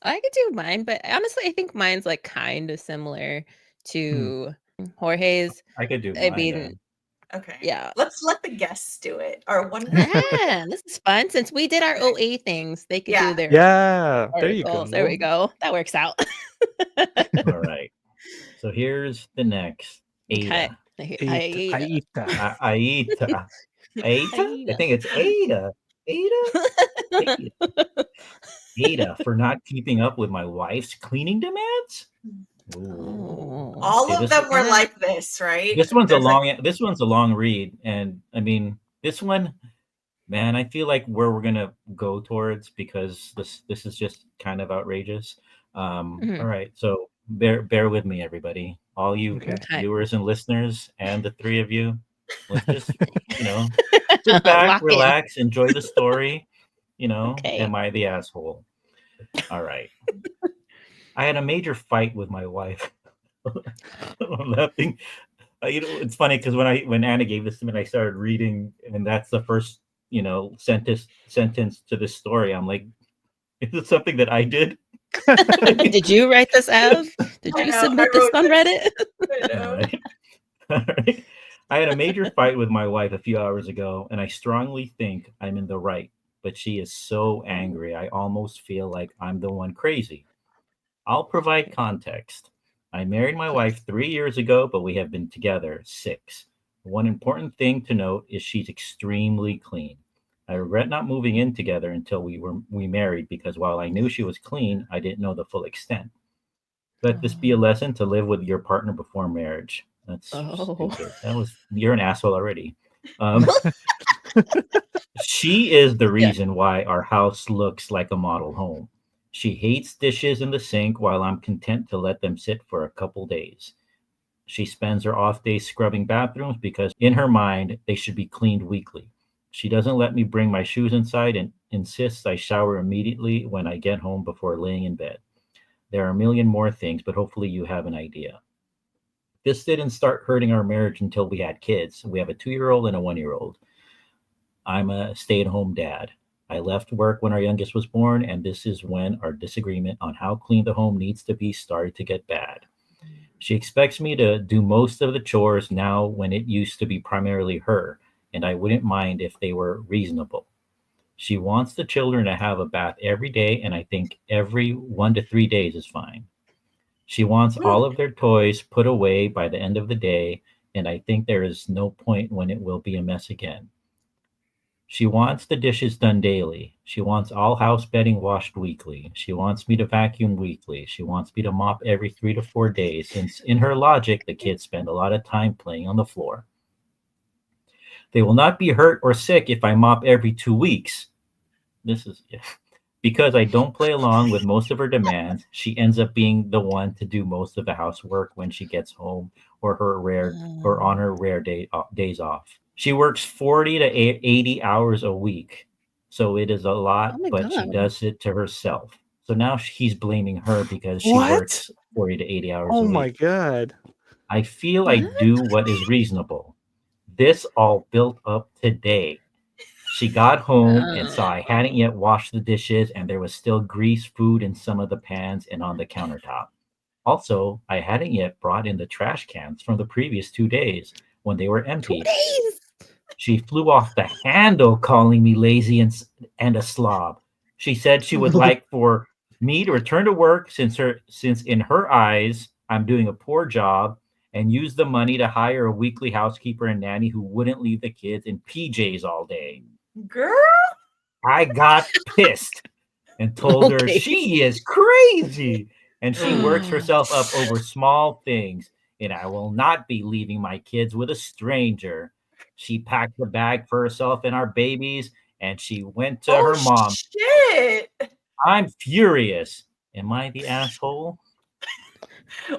I could do mine, but honestly, I think mine's like kind of similar to Jorge's.
I could do
I
mine
mean,
then.
Okay.
Yeah.
Let's let the guests do it. Or one.
Yeah, this is fun. Since we did our OA things, they could do their
Yeah, there you
articles.
go.
There we go. That works out.
All right. So here's the next
Okay.
AITA.
AITA.
AITA. AITA? I think it's AITA. AITA? AITA for not keeping up with my wife's cleaning demands? Ooh.
All
Okay,
of them were like this, right?
This one's
There's
a long read, and I mean this one, man, I feel like where we're gonna go towards, because this is just kind of outrageous.
Mhm.
All right, so bear with me, everybody, all you
Okay.
viewers and listeners, and the three of you. Let's just sit back,
Lock in.
relax, enjoy the story.
Okay.
Am I the asshole? All right. I had a major fight with my wife. I'm laughing. It's funny because when Anna gave this to me, and I started reading, and that's the first sentence to this story. I'm like, is it something that I did?
Did you write this, Ev? Did
I
you
know,
submit
I
this
wrote
on
this.
Reddit?
I know.
All right. All right. I had a major fight with my wife a few hours ago, and I strongly think I'm in the right, but she is so angry. I almost feel like I'm the one crazy. I'll provide context. I married my wife 3 years ago, but we have been together 6. One important thing to note is she's extremely clean. I regret not moving in together until we married, because while I knew she was clean, I didn't know the full extent. Let this be a lesson to live with your partner before marriage. That's stupid. You're an asshole already. She is the reason why our house looks like a model home. She hates dishes in the sink, while I'm content to let them sit for a couple days. She spends her off days scrubbing bathrooms because in her mind they should be cleaned weekly. She doesn't let me bring my shoes inside and insists I shower immediately when I get home before laying in bed. There are a million more things, but hopefully you have an idea. This didn't start hurting our marriage until we had kids. We have a 2-year-old and a 1-year-old. I'm a stay-at-home dad. I left work when our youngest was born, and this is when our disagreement on how clean the home needs to be started to get bad. She expects me to do most of the chores now, when it used to be primarily her, and I wouldn't mind if they were reasonable. She wants the children to have a bath every day, and I think every 1 to 3 days is fine. She wants all of their toys put away by the end of the day, and I think there is no point when it will be a mess again. She wants the dishes done daily. She wants all house bedding washed weekly. She wants me to vacuum weekly. She wants me to mop every 3 to 4 days, since in her logic, the kids spend a lot of time playing on the floor. They will not be hurt or sick if I mop every 2 weeks. This is because I don't play along with most of her demands. She ends up being the one to do most of the housework when she gets home, or on her rare days off. She works 40 to 80 hours a week, so it is a lot, but she does it to herself. So now he's blaming her because she works 40 to 80 hours a week.
Oh my God.
I feel I do what is reasonable. This all built up today. She got home and saw I hadn't yet washed the dishes, and there was still grease, food in some of the pans and on the countertop. Also, I hadn't yet brought in the trash cans from the previous 2 days when they were empty.
2 days.
She flew off the handle, calling me lazy and a slob. She said she would like for me to return to work, since in her eyes I'm doing a poor job, and use the money to hire a weekly housekeeper and nanny who wouldn't leave the kids in PJs all day.
Girl,
I got pissed and told her she is crazy, and she works herself up over small things, and I will not be leaving my kids with a stranger. She packed the bag for herself and our babies, and she went to her mom.
Shit.
I'm furious. Am I the asshole?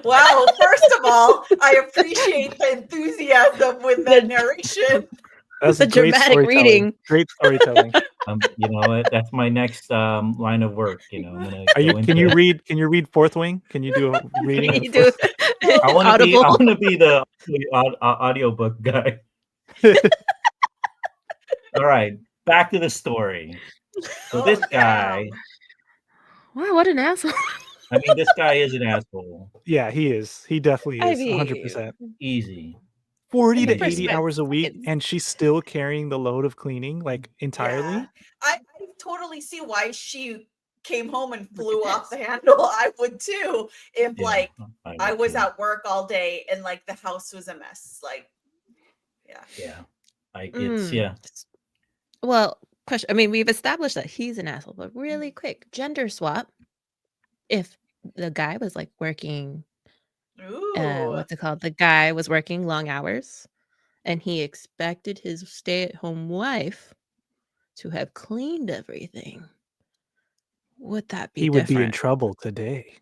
Wow, first of all, I appreciate the enthusiasm with the narration.
That's
a
great
dramatic
storytelling.
reading.
Great storytelling.
You know what? That's my next line of work. I'm gonna go
Can you read Fourth Wing? Can you do a reading?
Can you do
I want
Audible?
to be the audiobook guy. All right, back to the story. So this guy,
Wow, what an asshole.
I mean, this guy is an asshole.
Yeah, he is. He definitely
I
is.
mean,
100%.
Easy.
40
Like
to
the
80
first
hours a
5
week,
seconds.
and she's still carrying the load of cleaning like
Yeah,
entirely.
I totally see why she came home and
Would
flew
be
off the
pissed.
handle. I would too, if
Yeah,
like I
would
was
too.
at work all day and like the house was a mess. Like, yeah.
Yeah, it's
Mm. Well, question. I mean, we've established that he's an asshole, but really quick, gender swap. If the guy was like working,
Ooh.
what's it called? The guy was working long hours, and he expected his stay-at-home wife to have cleaned everything. Would that be
He would be in
different?
trouble today.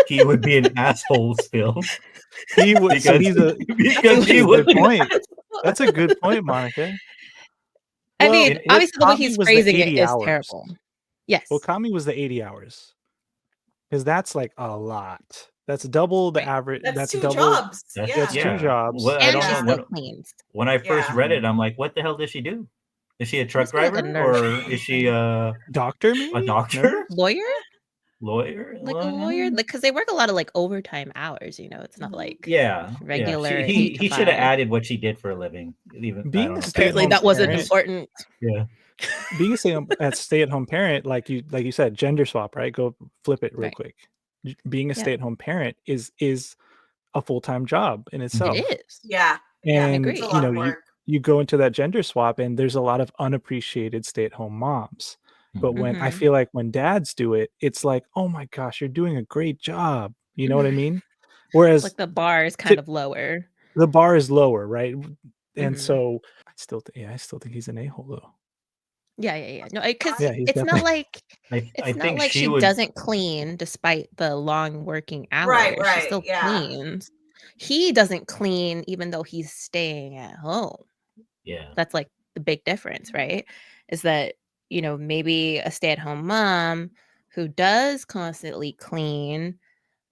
he would be an asshole still
He would. So
because
he's a.
because
That's
he
a
would.
good point. That's a good point, Monica.
I
Well,
mean,
it-
obviously, the way
Kami
he's
was the
phrasing it
80
is
hours.
terrible. Yes.
Well, Kami was the 80 hours. Because that's like a lot. That's double the
Right.
average.
That's two
double.
jobs.
That's,
Yeah.
That's two jobs.
Well, I
And
don't
she
know
still
what.
cleans.
When I first
Yeah.
read it, I'm like, what the hell does she do? Is she a truck
Must be like a
driver
nurse
or
or
is she
something.
Doctor, maybe?
a doctor?
Nurse?
Lawyer?
Lawyer?
Like a
Well,
lawyer? Because they work a lot of like overtime hours, you know. It's not
Mhm.
like
yeah.
regular
He
8 to
should have
5.
added what she did for a living. Even I
Being
don't
a
know.
Apparently
stay-at-home
that wasn't
parent,
important.
Yeah.
being a stay-at-home parent, like you said, gender swap, right? Go flip it real
Right.
quick. Being a
Yeah.
stay-at-home parent is a full-time job in itself.
It is.
Yeah. Yeah.
And
It's a
agree.
lot of work.
you go into that gender swap, and there's a lot of unappreciated stay-at-home moms. But when I
Mhm.
feel like when dads do it, it's like, oh my gosh, you're doing a great job. You know what I mean? Whereas
Like the bar is kind of lower.
the bar is lower, right? And
Mhm.
so I still think he's an a-hole though.
Yeah. No, because
Yeah, he's
it's not
definitely.
like
I think
she
would.
doesn't clean despite the long working hours.
Right.
She
Right.
still
Yeah.
cleans. He doesn't clean even though he's staying at home.
Yeah.
That's like the big difference, right? Is that, you know, maybe a stay-at-home mom who does constantly clean,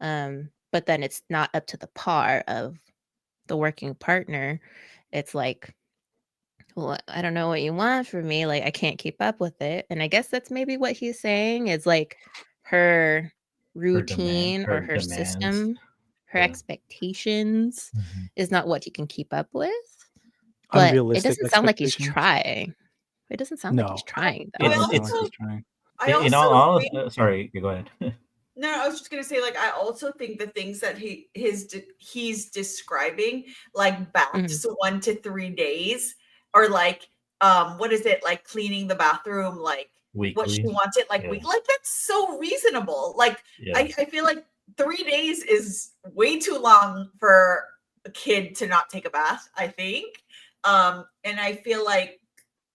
but then it's not up to the par of the working partner. It's like, well, I don't know what you want from me. Like, I can't keep up with it. And I guess that's maybe what he's saying is like her routine or her
demands.
system, her
Yeah.
expectations
Mhm.
is not what he can keep up with. But it
Unrealistic
doesn't sound like he's
expectations?
trying. It doesn't sound like he's
No.
trying
I
though.
don't sound like
also-
he's trying.
I
In
also
all
think,
honesty, sorry, you go ahead.
no, I was just gonna say, like, I also think the things that he's describing, like baths 1 to 3 days, or like, what is it, like cleaning the bathroom, like what she
Weekly.
wants it like
Yeah.
week, like that's so reasonable. Like,
Yeah.
I feel like 3 days is way too long for a kid to not take a bath, I think. And I feel like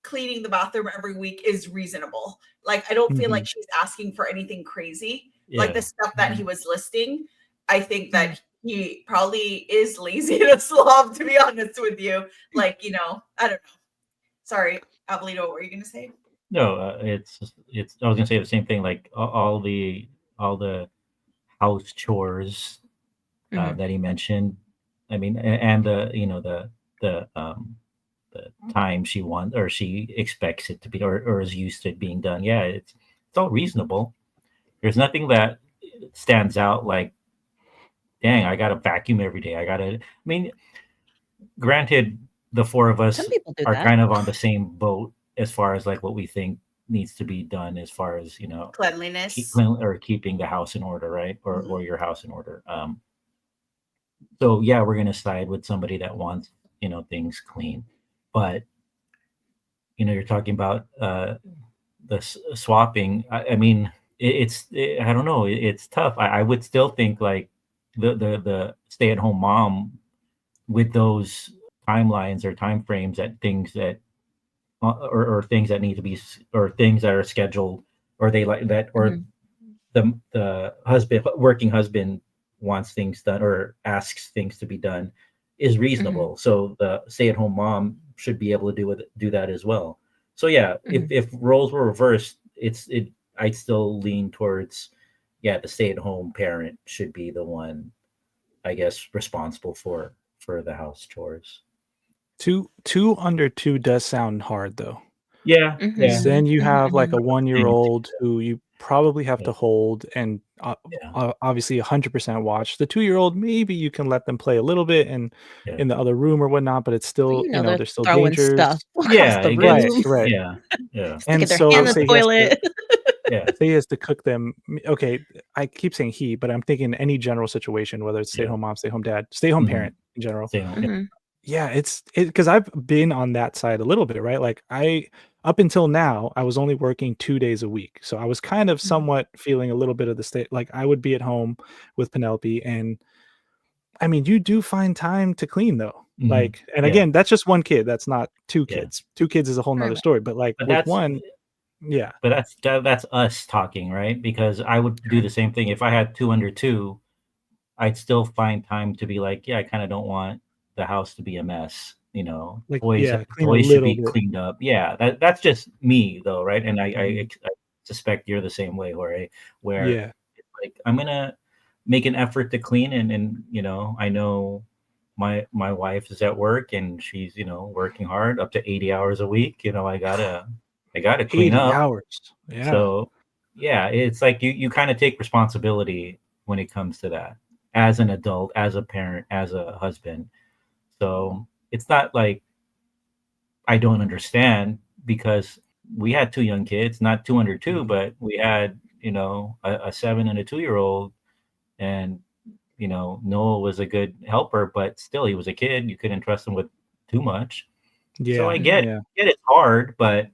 cleaning the bathroom every week is reasonable. Like, I don't feel like she's asking for anything crazy. Like
Yeah.
the stuff that he was listing, I think that he probably is lazy and a slob, to be honest with you. Like, you know, I don't know. Sorry, Avelito, what were you gonna say?
No, it's I was gonna say the same thing. Like all the house chores that he mentioned. I mean, and the the time she wants or she expects it to be or is used to it being done. Yeah, it's all reasonable. There's nothing that stands out like, dang, I gotta vacuum every day. I mean, granted, the four of us
Some people do
are
that.
kind of on the same boat as far as like what we think needs to be done as far as
Cleanliness.
keeping the house in order, right? Or your house in order. So yeah, we're gonna side with somebody that wants things clean, but you're talking about the swapping. I mean, I don't know. It's tough. I would still think like the stay-at-home mom with those timelines or time frames that things that or things that need to be or things that are scheduled or they like that or the working husband wants things done or asks things to be done is reasonable. So the stay-at-home mom should be able to do that as well. So yeah, if roles were reversed, I'd still lean towards the stay-at-home parent should be the one, I guess, responsible for the house chores.
Two under two does sound hard though.
Yeah,
Then you have like a 1-year-old who you probably have to hold and
Yeah.
obviously 100% watch. The 2-year-old, maybe you can let them play a little bit and
Yeah.
in the other room or whatnot, but it's
But,
still,
they're
there's still
throwing
dangers.
stuff across
Yeah,
the
it
Right,
room,
gets
right.
yeah.
sticking
And
their
so
hand in the
say he has to
toilet.
Yeah.
say he has to cook them. Okay, I keep saying he, but I'm thinking any general situation, whether it's
Yeah.
stay-at-home mom, stay-home dad, stay-home
Mhm.
parent in general.
Stay home.
Mhm.
Yeah, it's because I've been on that side a little bit, right? Like up until now, I was only working 2 days a week. So I was kind of
Mhm.
somewhat feeling a little bit of the state. Like I would be at home with Penelope, and I mean, you do find time to clean though.
Mhm.
Like, and
Yeah.
again, that's just one kid. That's not 2
Yeah.
kids. 2 kids is a whole nother
Right.
story. But like
But
with
that's
one, yeah,
that's us talking, right? Because I would do the same thing if I had 2 under 2. I'd still find time to be like, yeah, I kind of don't want the house to be a mess.
like
Toys
yeah, clean a
toys should
little
be
bit.
cleaned up. Yeah, that's just me though, right? And
Mhm.
I suspect you're the same way, Jorge, where
Yeah.
it's like I'm gonna make an effort to clean, and I know my wife is at work and she's working hard up to 80 hours a week. I gotta clean
80
up.
hours. Yeah.
So yeah, it's like you kind of take responsibility when it comes to that as an adult, as a parent, as a husband. So it's not like I don't understand because we had 2 young kids, not 2 under 2,
Mhm.
but we had, a 7 and a 2-year-old, and Noah was a good helper, but still he was a kid. You couldn't trust him with too much. So I
Yeah.
get
Mhm.
Yeah.
get it's hard, but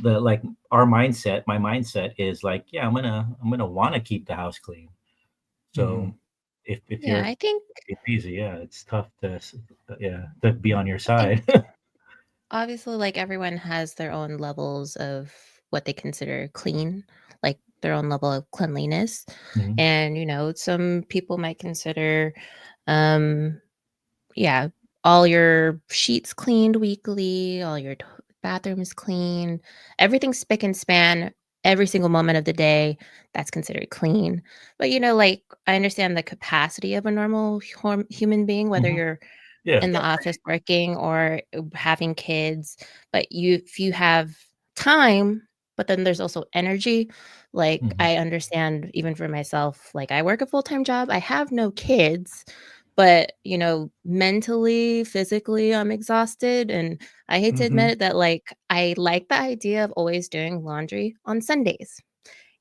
like my mindset is like, yeah, I'm gonna want to keep the house clean.
Mhm.
So if
Yeah,
you're
I think
being lazy, yeah, it's tough to be on your
I think
side.
obviously, like, everyone has their own levels of what they consider clean, like, their own level of cleanliness,
Mhm.
and, some people might consider, um yeah, all your sheets cleaned weekly, all your bathrooms clean, everything spick and span every single moment of the day. That's considered clean. But like I understand the capacity of a normal human being, whether
Mhm.
you're
Yeah.
in the office working or having kids, but if you have time, but then there's also energy. Like
Mhm.
I understand even for myself, like I work a full-time job, I have no kids, but mentally, physically, I'm exhausted. And I hate to
Mhm.
admit it that like I like the idea of always doing laundry on Sundays.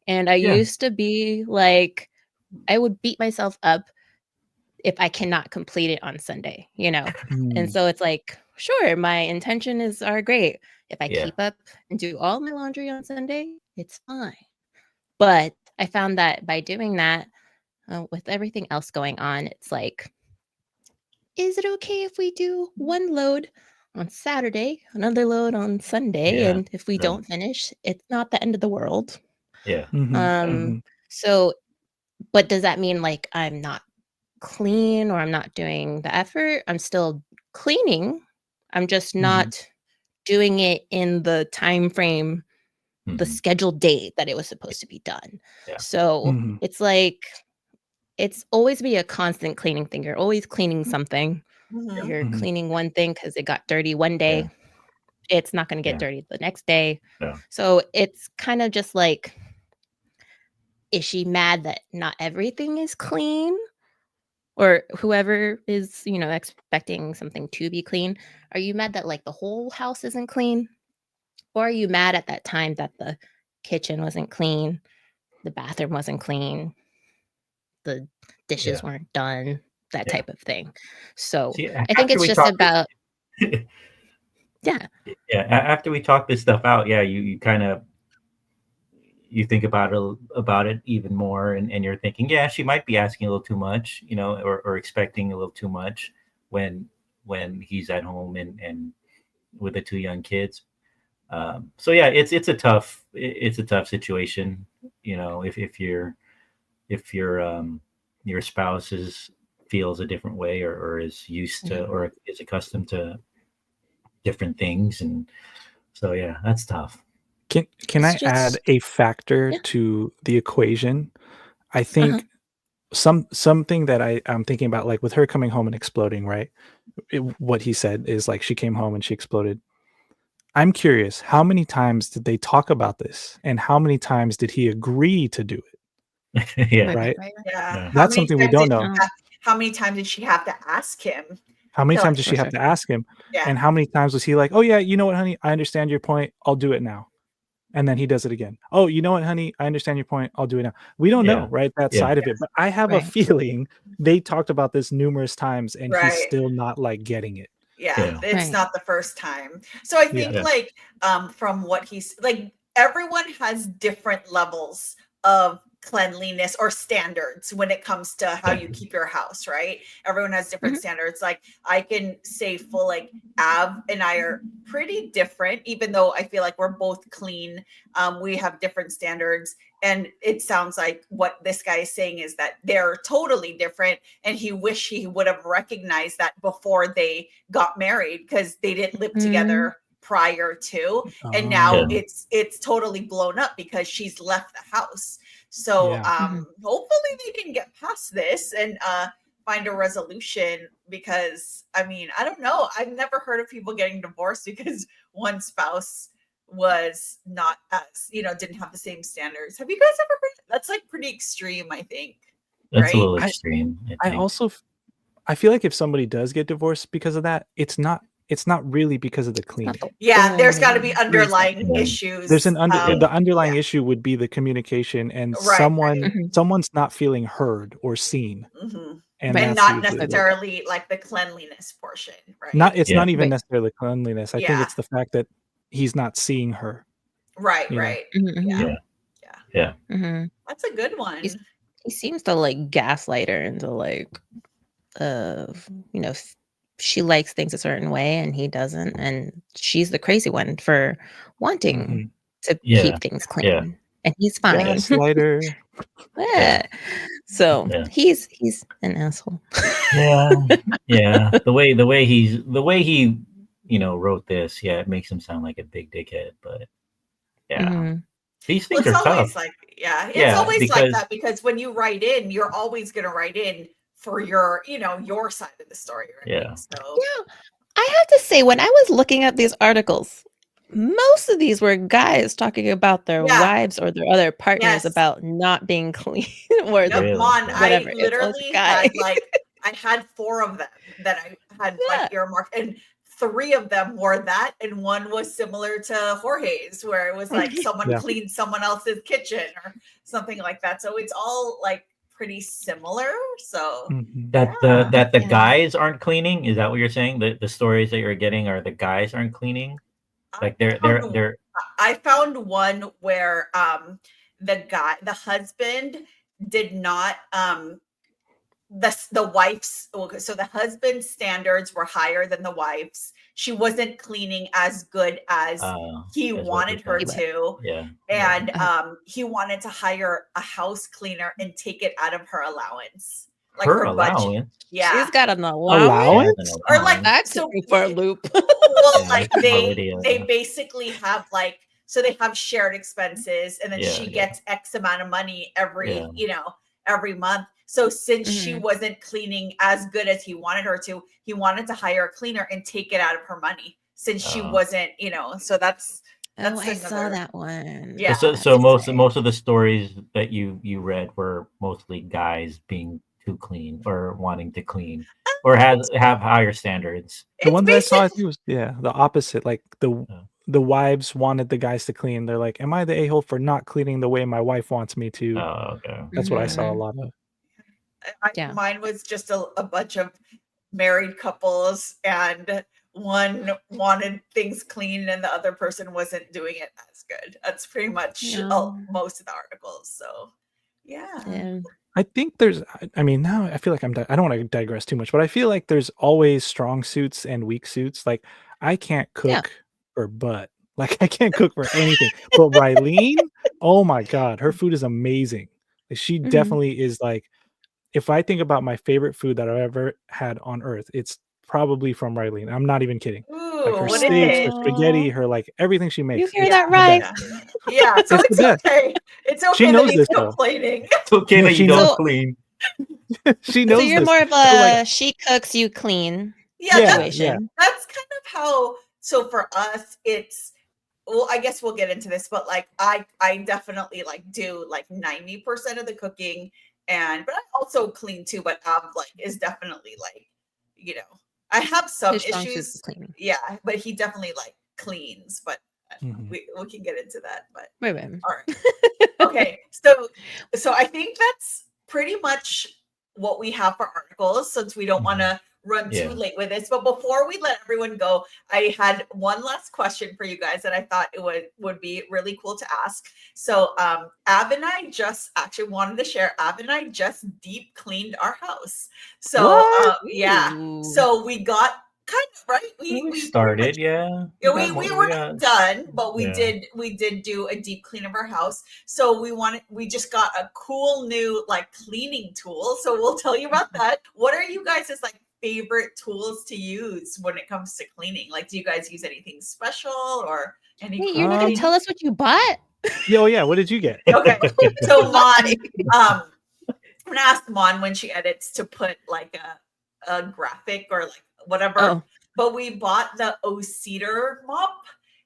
And I
Yeah.
used to be like, I would beat myself up if I cannot complete it on Sunday. And
Mm.
so it's like, sure, my intention are great. If I
Yeah.
keep up and do all my laundry on Sunday, it's fine. But I found that by doing that, with everything else going on, it's like, is it okay if we do one load on Saturday, another load on Sunday,
Yeah.
and if we
Yeah.
don't finish, it's not the end of the world.
Yeah.
Mhm.
Yeah.
Um,
Mhm.
so but does that mean like I'm not clean or I'm not doing the effort? I'm still cleaning. I'm just
Mhm.
not doing it in the time frame, the
Mhm.
scheduled date that it was supposed to be done.
Yeah.
So
Mhm.
it's like it's always be a constant cleaning thing. You're always cleaning something.
Mhm.
You're
Mhm.
cleaning one thing because it got dirty one
Yeah.
day. It's not going to get
Yeah.
dirty the next day.
Yeah.
So it's kind of just like, is she mad that not everything is clean? Or whoever is, expecting something to be clean. Are you mad that like the whole house isn't clean? Or are you mad at that time that the kitchen wasn't clean, the bathroom wasn't clean, the dishes
Yeah.
weren't done, that
Yeah.
type of thing? So
See,
I think
after
it's
we
just
talk
about, yeah.
yeah, after we talk this stuff out, yeah, you kind of you think about it even more, and you're thinking, yeah, she might be asking a little too much, or expecting a little too much when he's at home and with the 2 young kids. So yeah, it's a tough situation, if your spouse feels a different way, or is used to,
Mhm.
or is accustomed to different things, and so yeah, that's tough.
Can
It's
I add
just,
a factor
yeah.
to the equation? I
Uh-huh.
think something that I'm thinking about, like with her coming home and exploding, right? What he said is like she came home and she exploded. I'm curious, how many times did they talk about this, and how many times did he agree to do it?
Yeah.
Right?
Yeah.
Yeah.
That's something we don't know.
How many times did she have to ask him?
How many
to,
times
like,
did she have to ask him?
Yeah.
And how many times was he like, "Oh yeah, you know what, honey? I understand your point. I'll do it now." And then he does it again. "Oh, you know what, honey? I understand your point. I'll do it now." We don't know, right? That
Yeah.
side of it. But I have a
Right.
feeling they talked about this numerous times and he's
Right.
still not like getting it.
Yeah, it's
Right.
not the first time. So I think
Yeah.
like from what he's like, everyone has different levels of cleanliness or standards when it comes to how you keep your house, right? Everyone has different standards. Like I can say full like Av and I are pretty different, even though I feel like we're both clean. We have different standards. And it sounds like what this guy is saying is that they're totally different. And he wish he would have recognized that before they got married, because they didn't live together prior to. And now it's totally blown up because she's left the house. So hopefully they can get past this and find a resolution, because I mean, I don't know. I've never heard of people getting divorced because one spouse was not as, didn't have the same standards. Have you guys ever heard? That's like pretty extreme, I think.
That's
right?
a little extreme.
I feel like if somebody does get divorced because of that, it's not really because of the cleaning.
Yeah, there's got to be underlying issues.
There's the underlying issue would be the communication, and someone's not feeling heard or seen.
And not necessarily like the cleanliness portion, right?
It's not even necessarily cleanliness. I think it's the fact that he's not seeing her.
Right. Yeah. That's a good one.
He seems to like gaslight her into like, she likes things a certain way and he doesn't, and she's the crazy one for wanting to keep things clean, and he's fine.
Gaslighter.
So he's an asshole.
Yeah. The way he wrote this, it makes him sound like a big dickhead, but these things are tough.
It's always like that, because when you write in, you're always going to write in for your your side of the story, right?
I have to say, when I was looking at these articles, most of these were guys talking about their wives or their other partners about not being clean or
whatever. I literally had I had 4 of them that I had like earmarked, and 3 of them were that, and 1 was similar to Jorge's, where it was like someone cleaned someone else's kitchen or something like that. So it's all like pretty similar. So
that the guys aren't cleaning. Is that what you're saying? The stories that you're getting are the guys aren't cleaning? Like they're
I found one where the husband did not the wife's, so the husband's standards were higher than the wife's. She wasn't cleaning as good as he wanted her to. And he wanted to hire a house cleaner and take it out of her allowance. Like her
allowance.
Budget. Yeah.
She's got an allowance?
Or like
that took me for a loop.
Well, like they basically have like, so they have shared expenses, and then she gets X amount of money every month. So since she wasn't cleaning as good as he wanted her to, he wanted to hire a cleaner and take it out of her money, since she wasn't, so that's
I saw that one.
Yeah.
So most of the stories that you read were mostly guys being too clean or wanting to clean or have higher standards.
The ones I saw, I think was the opposite. Like the wives wanted the guys to clean. They're like, "Am I the a-hole for not cleaning the way my wife wants me to?"
Oh, okay.
That's what I saw a lot of.
Mine was just a bunch of married couples, and one wanted things clean and the other person wasn't doing it as good. That's pretty much most of the articles. So I think there's, now I feel like I don't want to digress too much, but I feel like there's always strong suits and weak suits. Like I can't cook for butt. Like I can't cook for anything. But Rylene, oh my God, her food is amazing. She definitely is like, if I think about my favorite food that I've ever had on earth, it's probably from Rylene. I'm not even kidding. Ooh,
like her steaks, her spaghetti, her like everything she makes.
You hear that right?
Yeah, so it's okay. It's okay.
She knows
that he's complaining.
It's okay that you don't clean.
She knows.
So you're more of a she cooks, you clean.
That's kind of how So for us, it's, well, I guess we'll get into this, but like I definitely like do like 90% of the cooking, and but I also clean too, but like is definitely like, you know, I have some
His strong suit is
issues.
cleaning.
Yeah, but he definitely like cleans, but
Mhm.
we can get into that. But
Wait.
all right. Okay. So I think that's pretty much what we have for articles, since we don't want to run too
Yeah.
late with this. But before we let everyone go, I had one last question for you guys that I thought it would be really cool to ask. So Ab and I just actually wanted to share, Ab and I just deep cleaned our house. So
What?
yeah.
Ooh.
So we got kind of right.
We
pretty
started,
much,
yeah.
yeah, we were
got-
not done, but we
Yeah.
did do a deep clean of our house. So we just got a cool new like cleaning tool. So we'll tell you about that. What are you guys' like favorite tools to use when it comes to cleaning? Like, do you guys use anything special or any
Hey,
cool
you're not gonna
cleaning?
tell us what you bought?
Oh yeah, what did you get?
Okay. So Mon, I'm gonna ask Mon when she edits to put like a graphic or like whatever.
Oh.
But we bought the O-Cedar mop,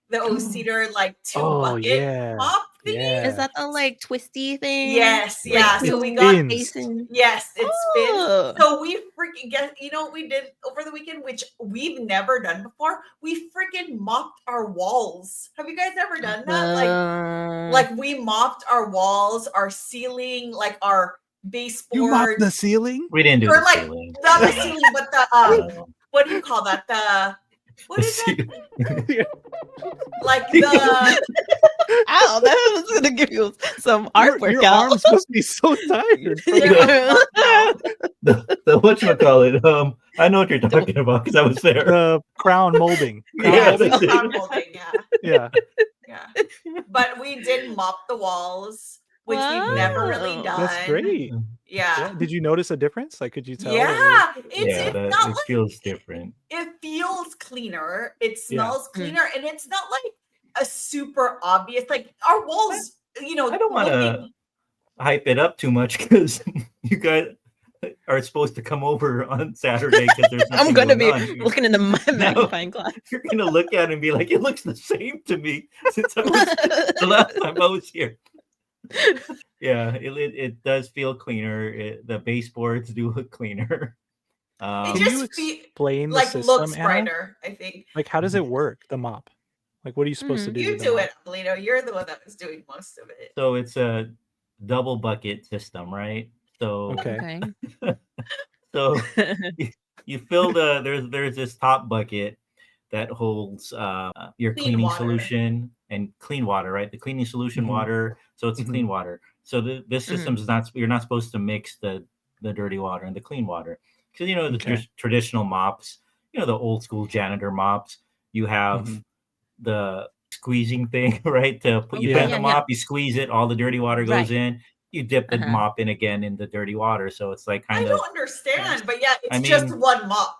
the O-Cedar like two
Oh
bucket
yeah.
mop thingy.
Yeah.
Is that the like twisty thing?
Yes,
Like,
yeah. So
two
we got,
spins.
facing-
yes, it spins.
Oh.
So we freaking get, you know what we did over the weekend, which we've never done before? We freaking mopped our walls. Have you guys ever done that? Like we mopped our walls, our ceiling, like our
You mopped
baseboards.
the ceiling?
We didn't do
Or
the
like
ceiling.
not the ceiling, but the
No.
what do you call that? The what is that?
Yeah.
Like the
Ow, that was gonna give you some art
Your
workout.
arms must be so tired.
they're up now.
the whatchamacallit, I know what you're talking about because I was there.
The crown molding. Crown
Yeah,
molding?
that's it.
Crown molding, yeah.
Yeah.
Yeah. But we did mop the walls, which we've never really
Wow.
done.
That's great.
Yeah.
Yeah. Did you notice a difference? Like, could you tell?
Yeah.
Yeah,
It's not
it
like,
feels different.
it feels cleaner. It
Yeah.
smells cleaner, and it's not like a super obvious, like our walls, you know,
I don't want to
looking,
hype it up too much because you guys are supposed to come over on Saturday because there's
I'm
nothing
gonna
going
be
on.
looking into my
No.
magnifying glass.
You're gonna look at it and be like, it looks the same to me since the last time I was here. Yeah, it does feel cleaner. The baseboards do look cleaner.
it
Can you
just
explain the
like
system,
looks
Anna?
brighter, I think.
Like, how does it work? The mop. Like, what are you supposed to do?
You
with the
do
mop?
it, Alino. You're the one that was doing most of it.
So it's a double bucket system, right? So
Okay.
so you fill there's this top bucket that holds your
Clean
cleaning
water.
solution and clean water, right? The cleaning solution
Mhm.
water, so it's
Mhm.
clean water. So this system is not, you're not supposed to mix the dirty water and the clean water, because you know the
Okay.
traditional mops, you know, the old school janitor mops, you have
Mhm.
the squeezing thing, right? To put, you
Yeah.
bend the mop, you squeeze it, all the dirty water goes
Right.
in. You dip the
Uh-huh.
mop in again in the dirty water, so it's like
I
kind of.
don't understand, but yeah, it's
I
just
mean,
one mop.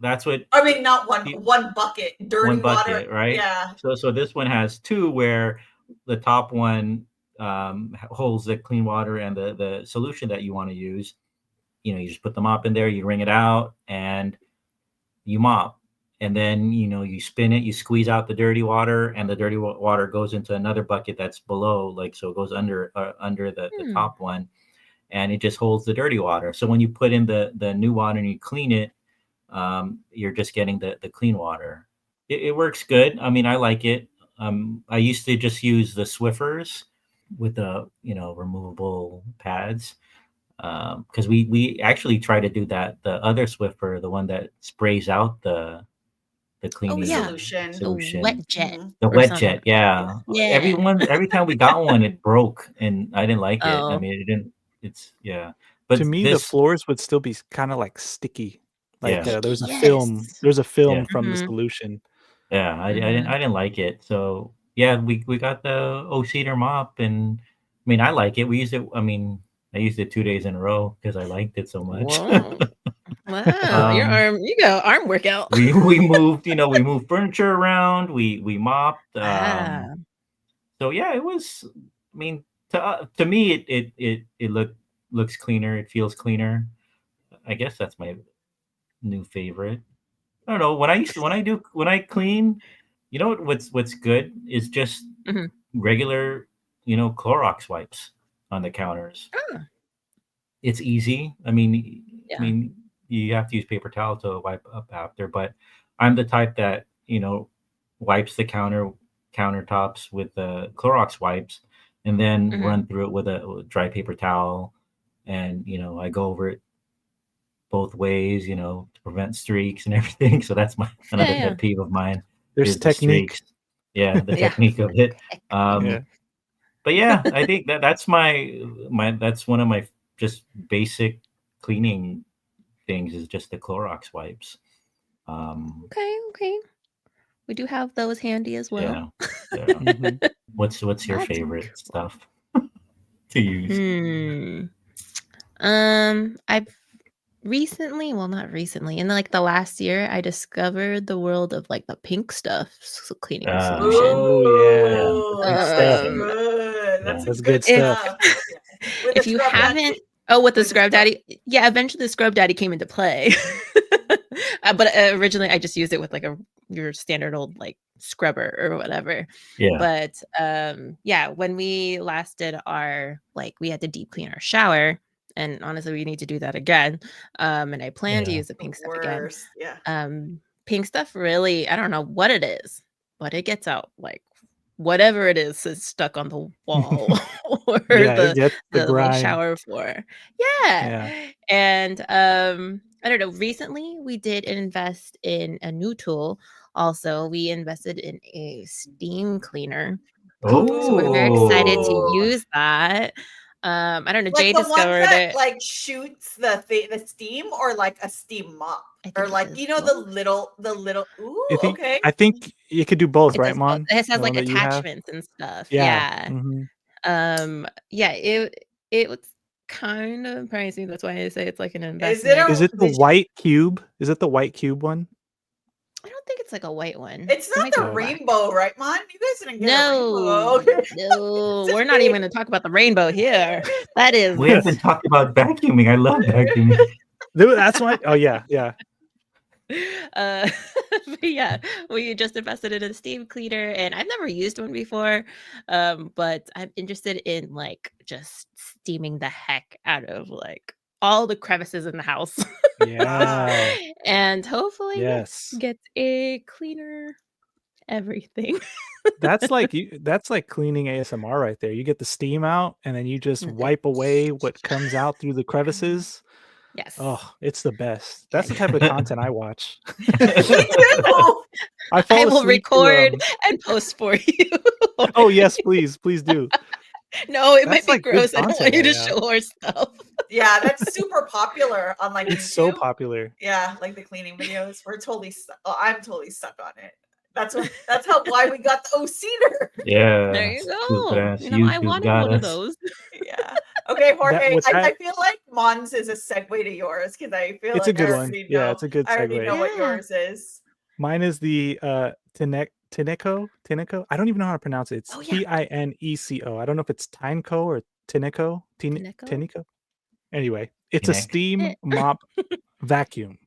That's what.
I mean, not one
You-
one bucket, dirty
one bucket,
water,
right?
Yeah.
So this one has two, where the top one holds the clean water and the solution that you want to use. You know, you just put the mop in there, you wring it out, and you mop. And then, you know, you spin it, you squeeze out the dirty water, and the dirty water goes into another bucket that's below, like, so it goes under the top one, and it just holds the dirty water. So when you put in the new water and you clean it, you're just getting the clean water. It works good. I mean, I like it. I used to just use the Swiffers with the, you know, removable pads, because we actually try to do that. The other Swiffer, the one that sprays out the cleaning
yeah.
Solution.
The wet jet.
Mhm.
the
or
wet
something.
jet, yeah.
Yeah.
Every time we got one, it broke, and I didn't like it. I
Oh.
mean, it didn't. It's yeah. But
To me, the
this,
floors would still be kind of like sticky. Like
Yeah.
there's a
Yes.
film. There's a film
Yeah.
from the
Mhm.
solution.
yeah, I didn't like it. So yeah, we got the O-Cedar mop, and I mean, I like it. We used it. I mean, I used it 2 days in a row because I liked it so much.
Whoa. Wow. Your arm, you got arm workout.
we moved, you know, we moved furniture around. We mopped. So yeah, it was. I mean, to me, it looks cleaner. It feels cleaner. I guess that's my new favorite. I don't know, when I clean, You know what's good is just
Mhm.
regular, Clorox wipes on the counters.
Oh,
It's easy. I
yeah.
mean, you have to use paper towel to wipe up after, but I'm the type that, wipes the countertops with the Clorox wipes and then
Mhm.
run through it with a dry paper towel. And, I go over it both ways, to prevent streaks and everything. So that's
Yeah,
another
yeah.
pet peeve of mine
There's
is the
technique.
streaks. Yeah, the
Yeah.
technique of it.
Yeah.
But yeah, I think that's that's one of my just basic cleaning things is just the Clorox wipes.
Okay. We do have those handy as well.
Yeah, yeah.
Mhm.
What's your
That's
favorite
cool.
stuff to use?
I've recently, well, not recently, in like the last year, I discovered the world of like the pink stuff cleaning solution.
Oh yeah.
Yeah,
Ooh,
Good
that's
stuff.
good. That's
yeah,
some
That's
good
good
If
stuff.
stuff. With the
if you
scrub
haven't,
daddy.
with the
With the
scrub
scrub.
daddy, yeah, eventually the scrub daddy came into play. But originally I just used it with like your standard old like scrubber or whatever.
yeah,
But yeah, when we last did our we had to deep clean our shower, and honestly we need to do that again. And I plan to
yeah.
use the
The
pink stuff again.
worst. Yeah.
Pink stuff really, I don't know what it is, but it gets out like whatever it is stuck on the wall or
Yeah, it gets the
the little
grime.
shower floor. Yeah.
Yeah.
And I don't know, recently we did invest in a new tool. Also, we invested in a steam cleaner. So we're very excited to
Ooh.
Oh,
use that. I don't know,
Like
Jay
the ones
discovered
that
it.
like shoots the steam, or like a steam mop,
I
or
think it
like
does
the little. Ooh, okay.
I think you could do both,
It
right,
does both.
Mon?
It has
The one
like
that you have?
attachments and stuff.
Yeah.
Yeah.
Mhm.
Yeah, it was kind of pricey. That's why I say it's like an
Is it
investment.
Is
a?
it the white cube? Is it the white cube one?
I don't think it's like a white one.
It's
It
not
might be
the
Oh.
black.
rainbow, right, Mon? You guys didn't get a rainbow.
No,
Okay.
no, we're not even gonna talk about the rainbow here. That is
we haven't talked about vacuuming. I love vacuuming.
That's why. Oh yeah, yeah.
uh but yeah, we just invested in a steam cleaner and I've never used one before. But I'm interested in like just steaming the heck out of like all the crevices in the house.
Yeah.
And hopefully
Yes.
get a cleaner everything.
That's like cleaning ASMR right there. You get the steam out and then you just
Mhm.
wipe away what comes out through the crevices.
Yes.
Oh, it's the best. That's the type of content I watch.
Me too.
I fall
I will
asleep to,
record and post for you.
Oh yes, please do.
No, it might
That's
be
like good
gross. I don't want
content
you to
right now.
show our stuff.
Yeah, that's super popular on like
It's so
YouTube.
popular.
Yeah, like the cleaning videos. We're totally I'm totally stuck on it. That's why we got the cedar.
Yeah,
There you
stupid
go.
ass
You know, I
YouTube
wanted
got
one of
us.
those.
Yeah. Okay, Jorge.
with that-
I feel like Mon's is a segue to yours because I feel
It's a
like
good
I
one.
already
Yeah,
know.
it's a good
I already
segue.
know what
Yeah.
yours is.
Mine is the Tineco. I don't even know how to pronounce it. It's
Oh, yeah.
Tineco. I don't know if it's Tineco or Tineco.
Tineco?
Tineco. Anyway, it's a
Tinek.
steam mop vacuum.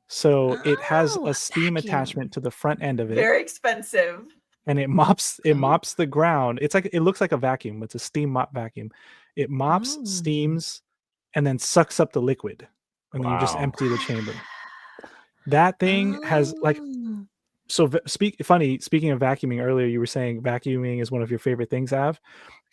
So it has
Oh,
a steam
vacuum.
attachment to the front end of it,
Very expensive.
and it mops
Oh.
the ground. It looks like a vacuum. It's a steam mop vacuum. It mops,
Oh.
steams, and then sucks up the liquid, and then you just
Wow.
empty the chamber. That thing has like
Oh.
so speaking of vacuuming, earlier you were saying vacuuming is one of your favorite things, Av.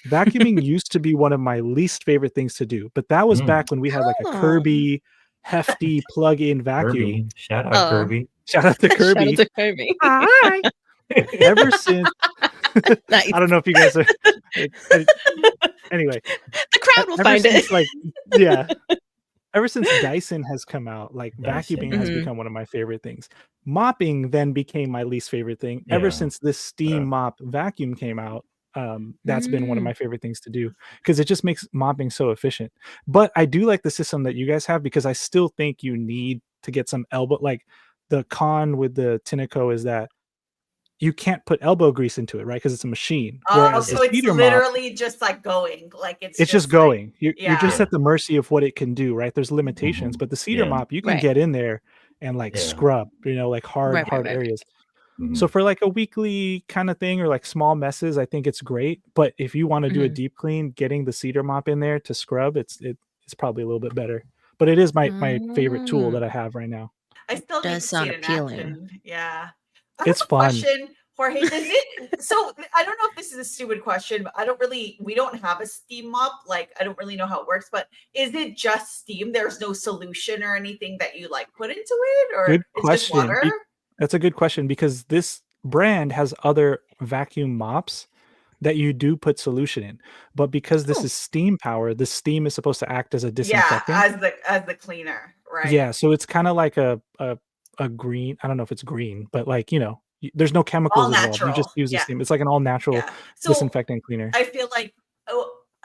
Vacuuming used to be one of my least favorite things to do, but that was
Mm.
back when we had like a
Oh.
Kirby hefty plug-in vacuum.
Kirby. Shout out
Oh.
Kirby.
Shout out to
Shout
Kirby.
out to Kirby.
Hi. Ever since
Nice.
I don't know if you guys are anyway,
The crowd will
ever
find
since
it.
like yeah. Ever since Dyson has come out, like
Dyson.
vacuuming has
Mhm.
become one of my favorite things. Mopping then became my least favorite thing. Ever
Yeah.
since this steam
Yeah.
mop vacuum came out, that's been one of
Mm.
my favorite things to do because it just makes mopping so efficient. But I do like the system that you guys have because I still think you need to get some elbow. Like the con with the Tineco is that you can't put elbow grease into it, right? Because it's a machine.
Oh,
Whereas
so
the
it's
cedar mop,
literally just like going. Like
it's just
like-
going. You're just
Yeah.
at the mercy of what it can do, right? There's limitations,
Mhm.
but the cedar
Yeah.
mop, you can
Right.
get in there and like
Yeah.
scrub, like hard
Right.
areas. So for like a weekly kind of thing or like small messes, I think it's great. But if you want to do a deep clean, getting the cedar mop in there to scrub, it's probably a little bit better. But it is my favorite tool that I have right now.
I still need
Does
to
sound
see it in
appealing.
action. Yeah. I
It's
have a
fun.
question, Jorge. Does it? So I don't know if this is a stupid question, but we don't have a steam mop. Like I don't really know how it works. But is it just steam? There's no solution or anything that you like put into it, or
Good
it's just
question.
water?
That's a good question because this brand has other vacuum mops that you do put solution in. But because this
Oh.
is steam power, the steam is supposed to act as a
Yeah,
disinfectant.
as the cleaner, right?
Yeah, so it's kind of like a green. I don't know if it's green, but like, there's no chemicals
All
involved. You just
natural.
use the
Yeah,
steam. It's like an all natural
yeah. So
disinfectant cleaner.
I feel like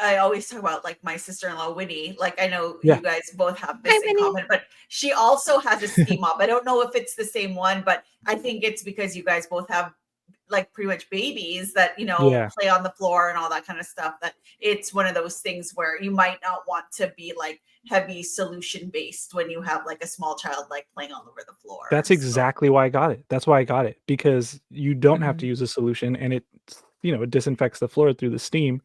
I always talk about like my sister-in-law Winnie. Like I know
Yeah.
you guys both have
Hi,
this in
Winnie.
common, but she also has a steam mop. I don't know if it's the same one, but I think it's because you guys both have like pretty much babies that
Yeah.
play on the floor and all that kind of stuff, that it's one of those things where you might not want to be like heavy solution based when you have like a small child like playing all over the floor.
That's
So,
exactly why I got it. That's why I got it, because you don't have to use a solution, and it disinfects the floor through the steam.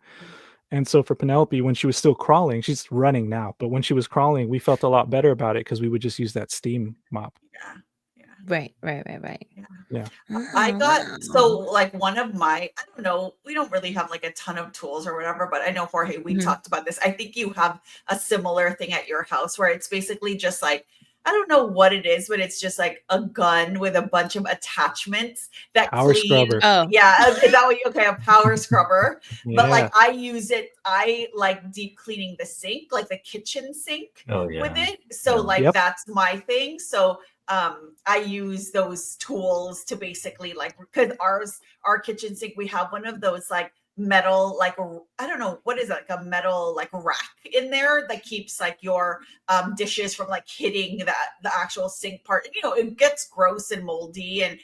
And so for Penelope, when she was still crawling, she's running now, but when she was crawling, we felt a lot better about it because we would just use that steam mop.
yeah.
Right.
Yeah.
I
Oh,
got
wow.
so like one of my, I don't know, we don't really have like a ton of tools or whatever, but I know Jorge, we talked about this. I think you have a similar thing at your house where it's basically just like, I don't know what it is, but it's just like a gun with a bunch of attachments that
Power
clean.
scrubber.
Oh,
Yeah, is that what you, okay, a power scrubber. But like
Yeah.
I use it, I like deep cleaning the sink, like the kitchen sink
Oh yeah.
with it. So
Yeah.
like
Yep.
that's my thing. So I use those tools to basically like, because our kitchen sink, we have one of those like metal, like I don't know what is it, like a metal like rack in there that keeps like your dishes from like hitting the actual sink part. And, it gets gross and moldy, and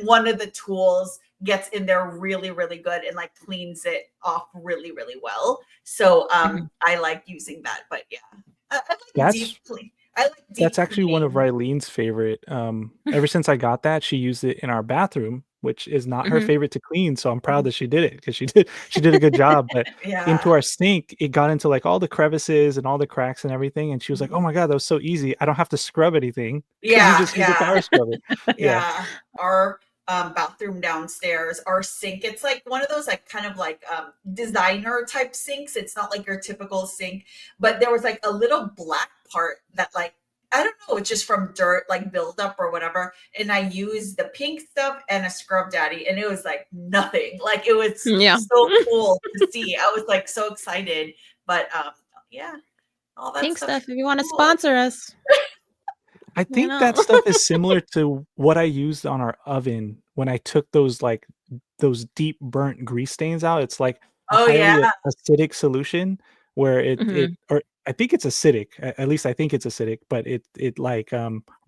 one of the tools gets in there really, really good and like cleans it off really, really well. So I like using that. But yeah, I like deep clean.
That's actually one of
cleaning.
Ryleen's favorite. Ever since I got that, she used it in our bathroom, which is not her favorite to clean. So I'm proud that she did it, because she did a good job. But
Yeah.
into our sink, it got into like all the crevices and all the cracks and everything. And she was like, "Oh my God, that was so easy. I don't have to scrub anything because you just use a power scrubber."
Yeah. Our bathroom downstairs, our sink, it's like one of those like kind of like designer type sinks. It's not like your typical sink, but there was like a little black part that like, I don't know, it's just from dirt like buildup or whatever. And I used the pink stuff and a scrub daddy, and it was like nothing. Like it was so cool to see. I was like so excited. But yeah, all that
pink
stuff.
stuff. If you want to sponsor us.
I think that stuff is similar to what I used on our oven when I took those deep burnt grease stains out. It's like a highly acidic solution where or I think it's acidic. At least I think it's acidic, but it like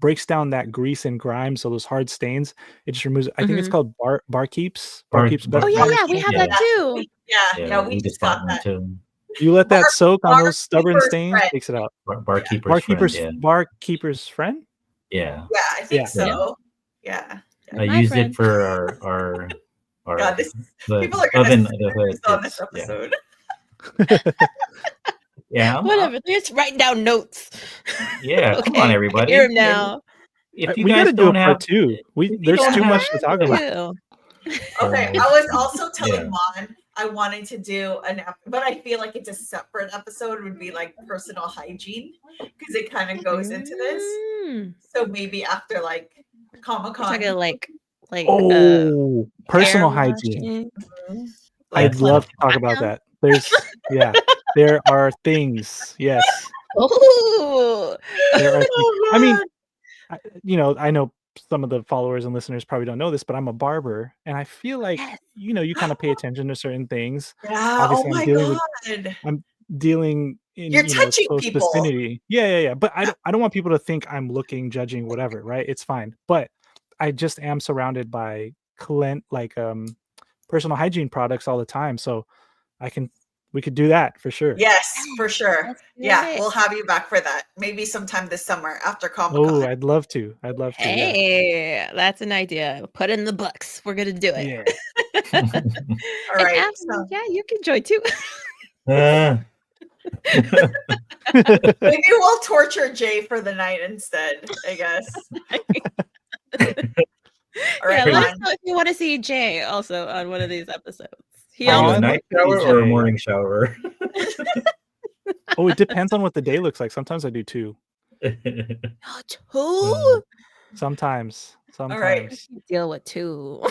breaks down that grease and grime. So those hard stains, it just removes. I think it's called Barkeep's. Barkeep's.
Oh yeah, we have that too.
Yeah, we just got that
too.
You let that soak on those stubborn stains,
friend.
takes it out.
Barkeeper's friend.
Yeah.
Yeah, I think so. Yeah.
I used it for our
God, people are
oven.
The on this episode.
Yeah.
Whatever. They're just writing down notes.
Yeah, come on, everybody.
Hear 'em now.
If you
we
guys
gotta do
don't
a
have
part two. There's too much to talk about.
Okay, I was also telling Mon I wanted to do but I feel like it's a separate episode. Would be like personal hygiene, because it kind of goes into this. So maybe after like Comic-Con,
talking like
personal hygiene. I'd love to talk about that. There are things. Yes.
Oh,
there are things. I mean, I know some of the followers and listeners probably don't know this, but I'm a barber, and I feel like you kind of pay attention to certain things.
Yeah.
Obviously,
God.
I'm dealing in
You're touching
close
people.
vicinity. Yeah. But I don't want people to think I'm looking, judging, whatever. Right? It's fine. But I just am surrounded by personal hygiene products all the time, so I can we could do that for sure.
Yes, for sure.
Let's do
Yeah,
it.
we'll have you back for that. Maybe sometime this summer after Comic
Oh,
Con.
I'd love to. Yeah.
Hey, that's an idea. Put it in the books. We're gonna do it.
Yeah.
All
And
right.
Anthony,
So
yeah, you can join too.
maybe we'll torture Jay for the night instead, I guess. All right,
Yeah, let us
Mon.
know if you want to see Jay also on one of these episodes. He
On the
almost
night
like
shower or a
DJ.
morning shower?
Oh, it depends on what the day looks like. Sometimes I do 2.
two.
Sometimes.
All right.
Deal with 2.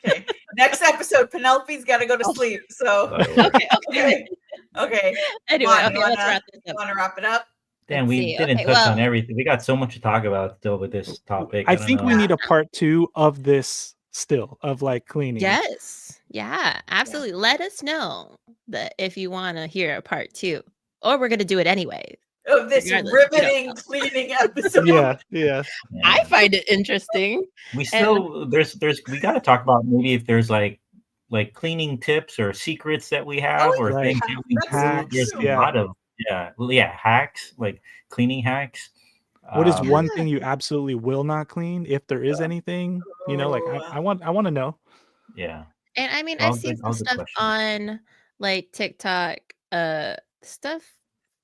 Okay. Next episode, Penelope's got to go to sleep. So,
Okay.
okay.
Anyway,
Mon,
okay,
you
let's wrap this up.
want to wrap it up?
Damn,
Let's
we
see.
didn't
Okay,
touch
well,
on everything. We got so much to talk about still with this topic.
I
don't
think
know.
we need a part 2 of this still, of like cleaning.
yes. Yeah, absolutely. Let us know that if you want to hear a part 2, or we're going to do it anyway.
Of this
Regardless, we don't
riveting
know.
cleaning episode.
Yeah.
I
Yeah.
find it interesting.
We still there's we got to talk about maybe if there's like cleaning tips or secrets that we have or
right.
things that we do.
Hacks,
There's a
yeah.
lot of hacks, like cleaning hacks.
What is one
Yeah.
thing you absolutely will not clean, if there is anything? You know, like I want to know.
Yeah.
And I mean,
All
I've seen
good-
some
all good
stuff
questions.
on like TikTok, stuff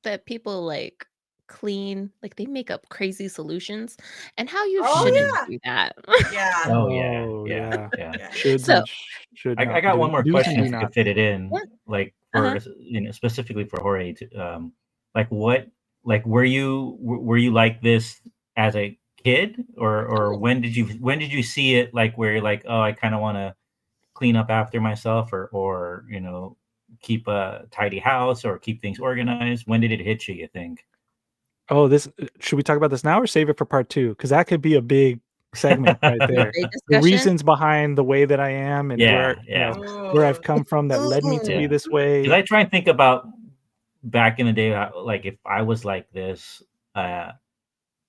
that people like clean, like they make up crazy solutions, and how you
Oh,
shouldn't
yeah.
do that.
Yeah.
Oh
yeah.
Yeah.
Should
So-
and should not.
I got one more
Do's
question
and
if
do
you
not.
could fit it in,
Yeah.
like for specifically for Jorge. Like what, like were you like this as a kid, or
Oh.
when did you see it, like where you're like, oh, I kind of want to clean up after myself, or keep a tidy house or keep things organized? When did it hit you think?
Oh, should we talk about this now or save it for part 2? Because that could be a big segment right there.
Big
The
discussion.
reasons behind the way that I am and where where I've come from that led me to be
Yeah.
this way.
Because I try and think about back in the day, like if I was like this, and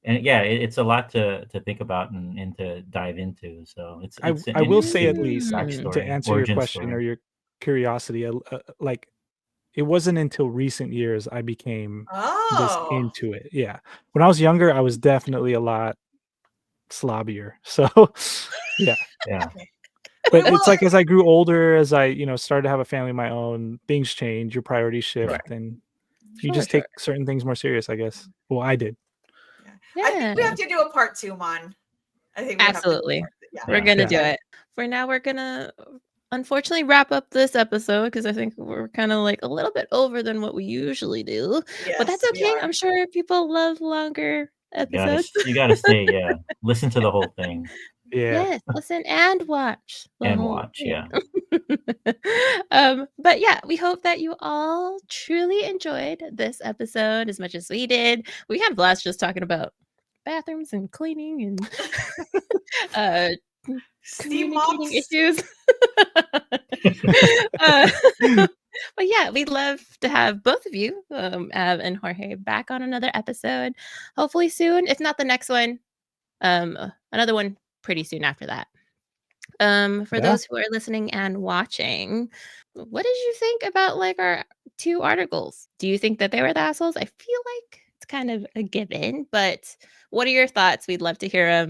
yeah, it's a lot to think about and to dive into. So it's
I
an
will say
interesting
at least
backstory,
to answer your
origin
question
story.
or your curiosity, like it wasn't until recent years I became this into it. Yeah, when I was younger, I was definitely a lot slobbier. So yeah. But it's like as I grew older, as I started to have a family of my own, things change, your priorities shift, and you just take certain things more serious, I guess. Well, I did.
Yeah. I think we have to do a part 2, Mon. I think we
Absolutely.
have to do
We're gonna do it. For now, we're gonna unfortunately wrap up this episode because I think we're kind of like a little bit over than what we usually do. But that's okay. I'm sure people love longer episodes.
You gotta stay, listen to the whole thing.
Yeah.
Yes, listen and watch.
And watch, yeah.
But yeah, we hope that you all truly enjoyed this episode as much as we did. We had a blast just talking about bathrooms and cleaning and communicating issues. But yeah, we'd love to have both of you, Av and Jorge, back on another episode. Hopefully soon, if not the next one, another one pretty soon after that. For those who are listening and watching, what did you think about like our 2 articles? Do you think that they were the assholes? I feel like it's kind of a given, but what are your thoughts? We'd love to hear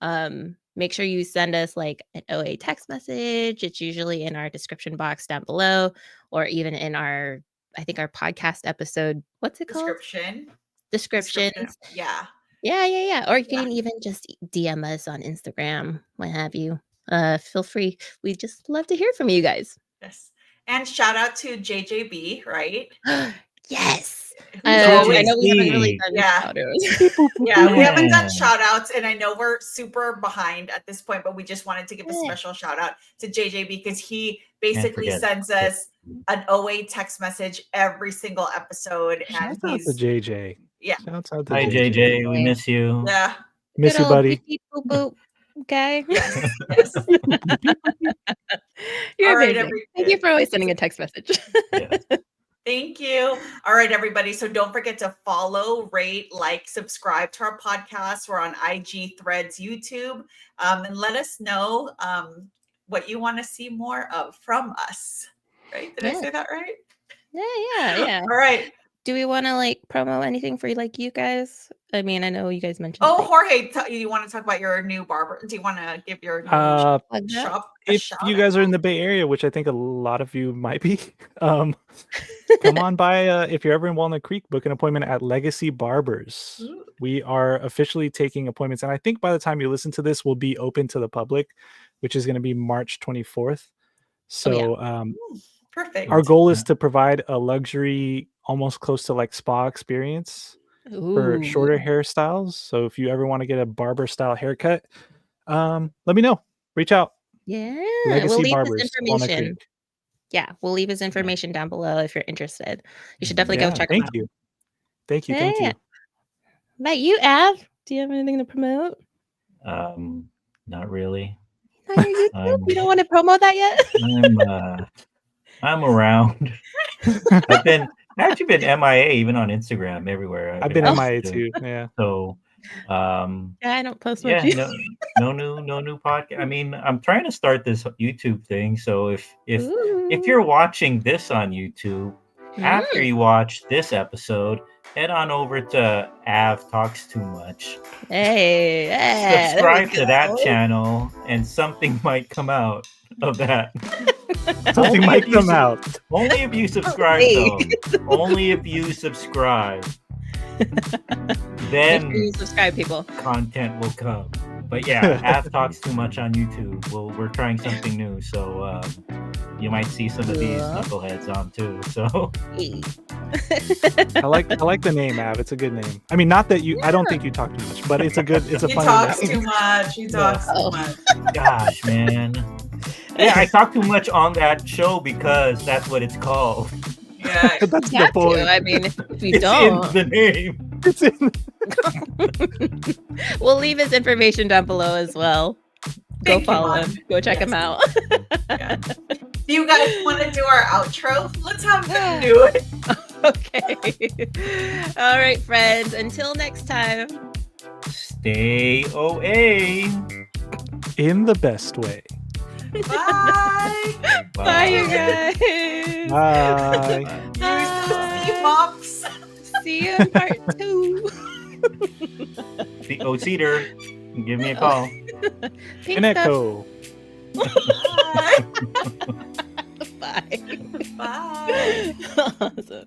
them. Make sure you send us like an OA text message. It's usually in our description box down below, or even in our podcast episode. What's it called? Descriptions.
Yeah.
Or you can even just DM us on Instagram, what have you. Feel free. We just love to hear from you guys.
Yes. And shout out to JJB, right?
Yes.
I
know we haven't really done shout outs.
We haven't done shout outs, and I know we're super behind at this point, but we just wanted to give a special shout out to JJB because he basically sends us an OA text message every single episode.
Shout out to JJ.
Yeah.
Shouts out to
Hi, JJ. We miss you.
Yeah.
Miss you, buddy.
Beep, boop, boop. Okay.
Yes.
You're amazing. Thank you for always sending a text message.
Thank you. All right, everybody. So don't forget to follow, rate, like, subscribe to our podcast. We're on IG, Threads, YouTube. And let us know what you want to see more of from us. Right? Did I say that right?
Yeah.
All right.
Do we want to like promo anything for like you guys? I mean, I know you guys mentioned.
Oh,
like,
Jorge, you want to talk about your new barber? Do you want to give your new
plug that?
shop a
If
shout
you
out?
guys are in the Bay Area, which I think a lot of you might be, come on by. If you're ever in Walnut Creek, book an appointment at Legacy Barbers.
Ooh.
We are officially taking appointments, and I think by the time you listen to this, we'll be open to the public, which is going to be March 24th. So
Perfect.
our goal is to provide a luxury, almost close to like spa experience for shorter hairstyles. So if you ever want to get a barber style haircut, let me know. Reach out.
Yeah,
Legacy
we'll leave
Barbers,
his
Walnut
information.
Creek.
Yeah, we'll leave his information down below if you're interested. You should definitely go check him out.
Thank you. Thank you.
About you, Av? Do you have anything to promote?
Not really.
Not your YouTube? You don't want to promote that yet?
I'm around. I've actually been MIA even on Instagram everywhere.
I've been MIA too. Yeah.
So
I don't post much.
no new podcast. I mean, I'm trying to start this YouTube thing. So if you're watching this on YouTube, after you watch this episode, head on over to Av Talks Too Much.
Hey,
subscribe to that channel, and something might come out of that.
Something might come out.
Only if you subscribe, though. Only if you subscribe. Then
make sure you subscribe, people.
Content will come. But yeah, Av Talks Too Much on YouTube. We're trying something new, so you might see some of these knuckleheads on too. So
I like the name, Av. It's a good name. I mean, not that you. I don't think you talk too much, but it's a funny name.
He talks too much. He talks too much.
Gosh, man. Yeah, I talk too much on that show because that's what it's called.
Yeah,
that's the point.
I mean, if you
It's
don't,
in the name.
It's in.
We'll leave his information down below as well. Go
Thank you,
follow
Mom.
him. Go check him out.
Yeah. Do you guys want to do our outro? Let's have them do it.
Okay. All right, friends. Until next time.
Stay OA.
In the best way.
Bye.
Bye, you guys.
Bye.
Use mops.
See you in part 2.
The Cedar, give me a call.
Pink
An echo.
Bye.
Bye.
Bye.
Awesome.